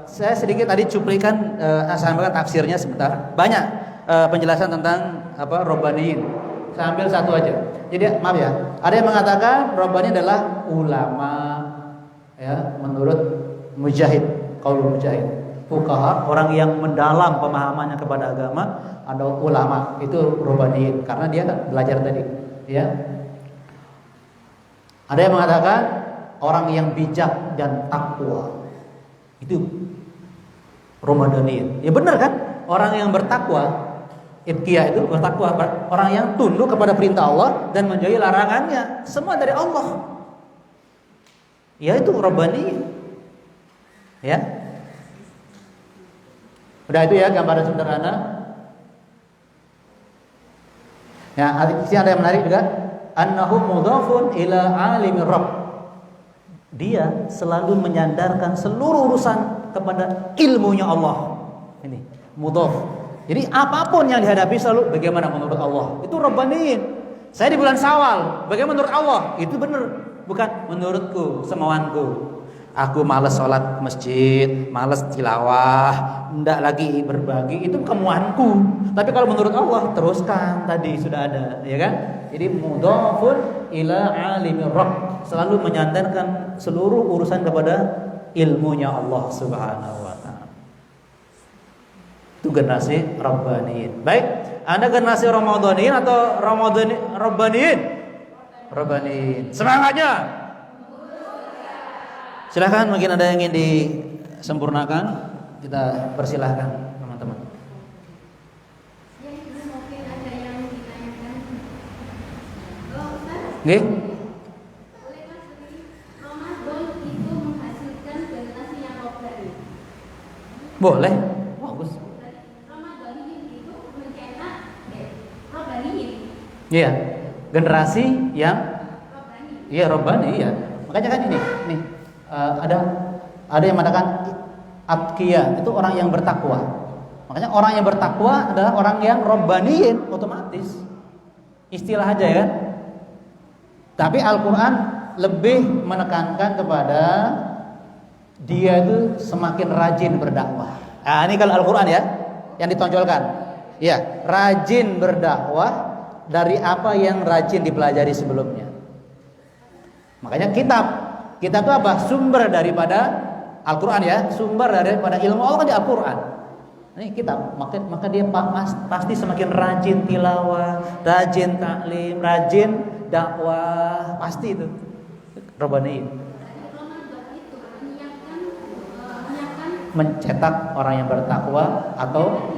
Saya sedikit tadi cuplikan sampaikan tafsirnya sebentar. Banyak penjelasan tentang Rabbaniyin. Saya ambil satu aja. Jadi maaf ya, ada yang mengatakan Rabbani adalah ulama, ya, menurut Mujahid, qaul Mujahid. Fuqaha, orang yang mendalam pemahamannya kepada agama, ada ulama, itu Rabbaniyin karena dia belajar tadi, ya. Ada yang mengatakan orang yang bijak dan takwa, itu Rabbaniyin. Ya benar kan? Orang yang bertakwa, Itqiyah itu bertakwa, orang yang tunduk kepada perintah Allah dan menjauhi larangannya, semua dari Allah. Ya itu Rabbani. Ya. Udah itu ya gambaran sederhana. Ya, di sini ada yang menarik juga. Annahu mudhafun ila alimir rabb. Dia selalu menyandarkan seluruh urusan kepada ilmunya Allah. Ini mudhaf. Jadi apapun yang dihadapi selalu bagaimana menurut Allah. Itu Rabbaniyin. Saya di bulan Syawal, bagaimana menurut Allah? Itu benar, bukan menurutku, semauanku. Aku malas sholat masjid, malas tilawah, ndak lagi berbagi, itu kemauanku. Tapi kalau menurut Allah, teruskan, tadi sudah ada, ya kan? Jadi mudhafun ila alimir rabb, selalu menyandarkan seluruh urusan kepada ilmunya Allah Subhanahu wa taala. Itu generasi Rabbaniyin. Baik, Anda generasi Ramadhaniyin atau Rabbaniyin? Rabbaniyin. Semangatnya. Silakan, mungkin ada yang ingin disempurnakan, kita persilahkan teman-teman. Mungkin ada yang ditanyakan. Nggih? Boleh Mas, Ramadan itu menghasilkan generasi yang Rabbani? Boleh. Bagus. Ramadhaniyin itu mencetak Rabbaniyin. Iya. Generasi yang Rabbani. iya Rabbani, iya. Makanya kan ini, nih. Ada yang mengatakan atqiyah itu orang yang bertakwa. Makanya orang yang bertakwa adalah orang yang Rabbaniyin, otomatis. Istilah aja ya. Tapi Al-Qur'an lebih menekankan kepada dia itu semakin rajin berdakwah. Nah, ini kalau Al-Qur'an ya yang ditonjolkan. Ya, rajin berdakwah dari apa yang rajin dipelajari sebelumnya. Makanya kitab itu apa? Sumber daripada Al-Quran ya. Sumber daripada ilmu Allah kan di Al-Quran. Ini kitab. Maka dia pasti semakin rajin tilawah, rajin taklim, rajin dakwah. Pasti itu Rabbani. Mencetak orang yang bertakwa atau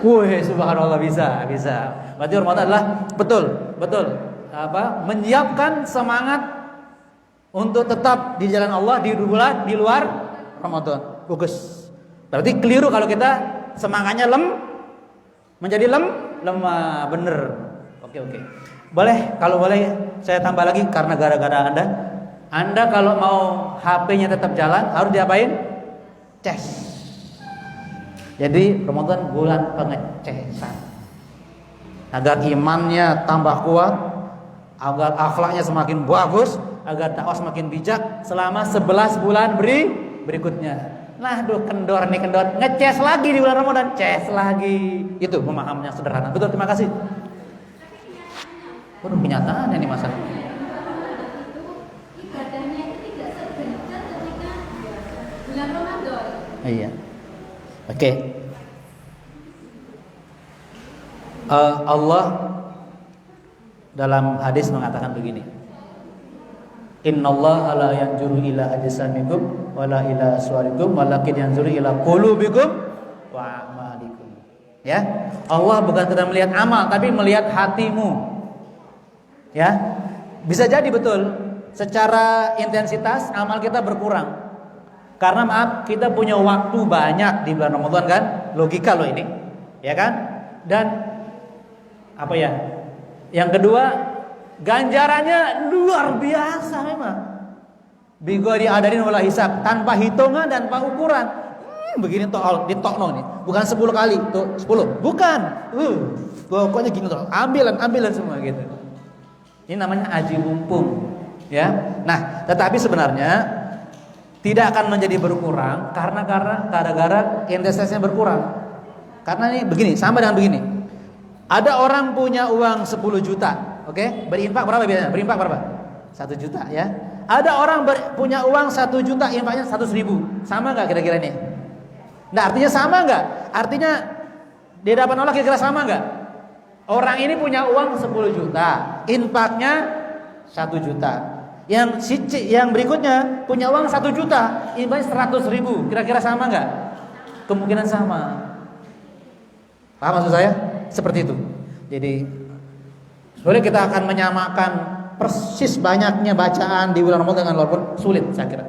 wih, subhanallah, bisa. Berarti Ramadan adalah betul. Menyiapkan semangat untuk tetap di jalan Allah di luar Ramadan. Bagus. Berarti keliru kalau kita semangatnya menjadi lemah, bener. Oke. Boleh, kalau boleh saya tambah lagi karena gara-gara Anda kalau mau HP-nya tetap jalan harus diapain? Ces. Jadi Ramadan bulan pengecesan. Agar imannya tambah kuat, agar akhlaknya semakin bagus, agar dakwah semakin bijak selama 11 bulan berikutnya. Nah, kendor, ngeces lagi di bulan Ramadan, ces lagi. Itu pemahamannya sederhana. Betul, terima kasih. Waduh, kenyataannya nih masalah. Ibadahnya itu tidak segencar ketika bulan Ramadan. Iya. Oke. Allah dalam hadis mengatakan begini. Innallaha la yanzuru ila ajsamikum wala ila suwarikum walakin yanzuru ila qulubikum wa a'malikum. Ya. Allah bukan sekedar melihat amal tapi melihat hatimu. Ya. Bisa jadi betul secara intensitas amal kita berkurang. Karena maaf, kita punya waktu banyak di bulan Ramadan kan? Logika loh ini. Ya kan? Dan apa ya? Yang kedua, ganjarannya luar biasa memang. Bigori adarin wala hisab, tanpa hitungan dan tanpa ukuran. Begini ditokno nih. Bukan 10 kali, tuh 10. Bukan. Pokoknya gini tuh, ambilan semua gitu. Ini namanya aji mumpung, ya. Nah, tetapi sebenarnya tidak akan menjadi berkurang karena gara-gara intensitasnya berkurang. Karena ini begini, sama dengan begini. Ada orang punya uang 10 juta, oke? Berinfak berapa biasanya? Berinfak berapa? 1 juta ya. Ada orang punya uang 1 juta, infaknya 100.000. Sama nggak kira-kira ini? Nah, artinya sama nggak? Artinya di hadapan Allah kira-kira sama nggak? Orang ini punya uang 10 juta, infaknya 1 juta. Yang berikutnya punya uang 1 juta, infaknya 100.000. Kira-kira sama nggak? Kemungkinan sama. Paham maksud saya? Seperti itu. Jadi boleh kita akan menyamakan persis banyaknya bacaan di bulan Ramadan dengan walaupun sulit, saya kira.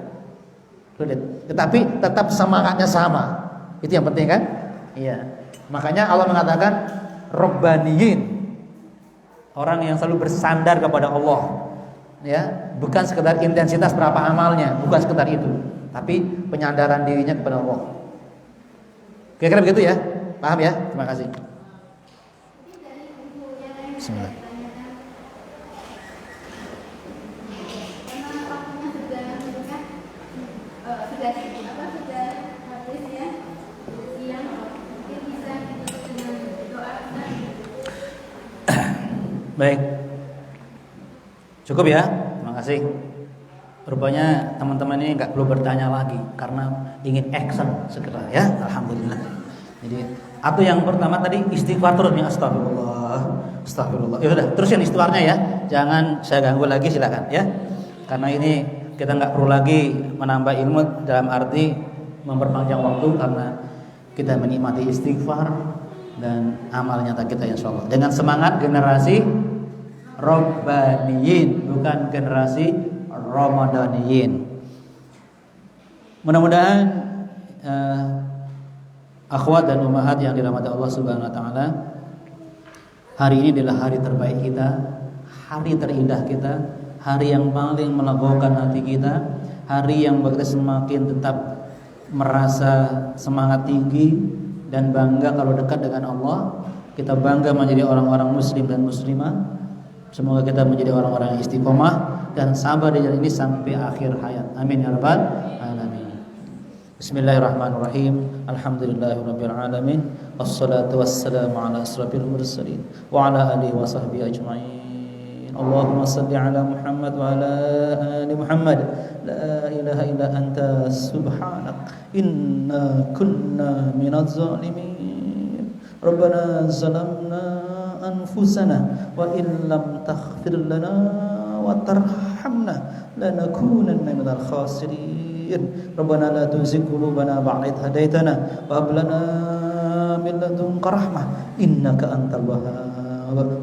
Sulit. Tetapi tetap semangatnya sama. Itu yang penting kan? Iya. Makanya Allah mengatakan Rabbaniyin, orang yang selalu bersandar kepada Allah. Ya, bukan sekedar intensitas berapa amalnya, bukan sekedar itu, tapi penyandaran dirinya kepada Allah. Kira-kira begitu ya? Paham ya? Terima kasih. Bismillah. Baik. Cukup ya? Terima kasih. Rupanya teman-teman ini nggak perlu bertanya lagi karena ingin action segera ya. Alhamdulillah. Jadi atau yang pertama tadi istighfar terus nih, astagfirullah. Ya udah, terus yang istighfarnya ya. Jangan saya ganggu lagi, silakan ya. Karena ini kita nggak perlu lagi menambah ilmu dalam arti memperpanjang waktu karena kita menikmati istighfar dan amal nyata kita insyaallah. Dengan semangat generasi Rabbaniyin, bukan generasi Ramadaniyin. Mudah-mudahan akhwat dan ummahat yang dirahmati Allah Subhanahu wa taala, hari ini adalah hari terbaik kita, hari terindah kita, hari yang paling melegakan hati kita, hari yang membuat kita semakin tetap merasa semangat tinggi dan bangga kalau dekat dengan Allah. Kita bangga menjadi orang-orang muslim dan muslimah. Semoga kita menjadi orang-orang yang istiqomah dan sabar di jalan ini sampai akhir hayat. Amin ya rabbal alamin. Bismillahirrahmanirrahim. Alhamdulillahirabbil alamin. Wassalatu wassalamu ala asrofil mursalin wa ala alihi wa sahbihi ajmain. Allahumma salli ala Muhammad wa ala ali Muhammad. La ilaha illa anta subhanak inna kunna minaz zalimin. Rabbana zalamna anfusana wa in lam taghfir lana wa tarhamna lanakunanna minal khasirin. Rabbana la tuzigh qulubana ba'da idh hadaitana wa hab lana min ladunka rahmah innaka antal wahhab.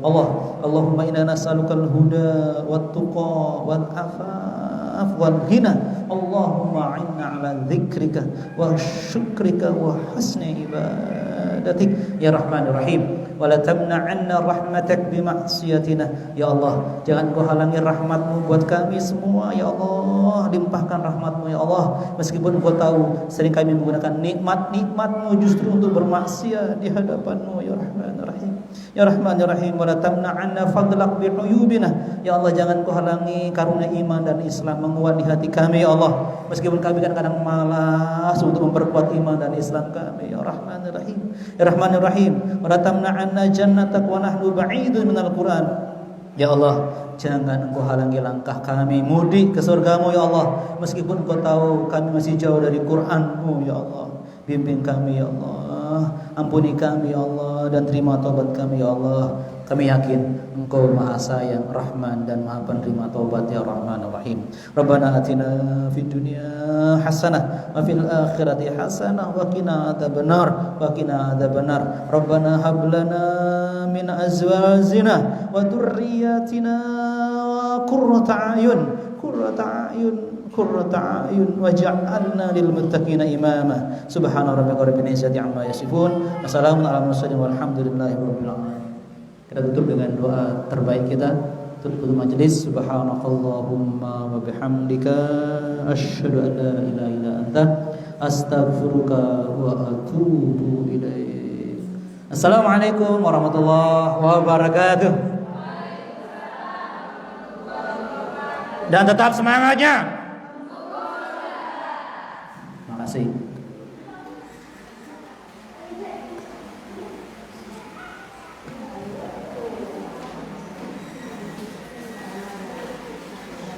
Allahumma inna nas'aluka al-huda wat tuqa wal afaf wal ghina. Allahumma a'inna ala dzikrika wa syukrika wa husni ibadatik ya Rahmanir Rahim. Wala tamna'anna rahmatak bima'siyatina. Ya Allah, jangan kau halangi rahmatmu buat kami semua. Ya Allah, limpahkan rahmatmu ya Allah. Meskipun kau tahu sering kami menggunakan nikmat-nikmatmu justru untuk bermaksiat di hadapanmu ya Rahmanir Rahim. Ya Rahmanir Rahim. Wala tamna'anna fadlak bi'uyubina. Ya Allah, jangan kau halangi karunia iman dan Islam menguat di hati kami ya Allah. Meskipun kami kadang-kadang malas untuk memperkuat iman dan Islam kami ya Rahmanir Rahim. Ya Rahmanir Rahim. Wala tamna'anna jannatak wa nahnu ba'idun minal Qur'an. Ya Allah, jangan engkau halangi langkah kami mudik ke surgamu ya Allah. Meskipun engkau tahu kami masih jauh dari Qur'anmu ya Allah. Bimbing kami ya Allah, ampuni kami ya Allah, dan terima taubat kami ya Allah. Kami yakin Engkau Maha Sayang, Rahman, dan Maha Penerima taubat ya Rahman Rahim. Rabbana atina fid dunya hasanah wa fil akhirati hasanah wa qina adzabannar wa qina adzabannar. Rabbana hab lana min azwajina wa dhurriyyatina qurrata a'yun waj'alna lil muttaqina imama. Subhana rabbika rabbil izzati amma yasifun. Wassalamun ala mursalin walhamdulillahi rabbil alamin. Kita tutup dengan doa terbaik kita, tutup majelis. Subhanakallahumma wa bihamdika asyhadu an la ilaha illa anta astaghfiruka wa atubu ilaik. Assalamualaikum warahmatullahi wabarakatuh. Dan tetap semangatnya. Terima kasih.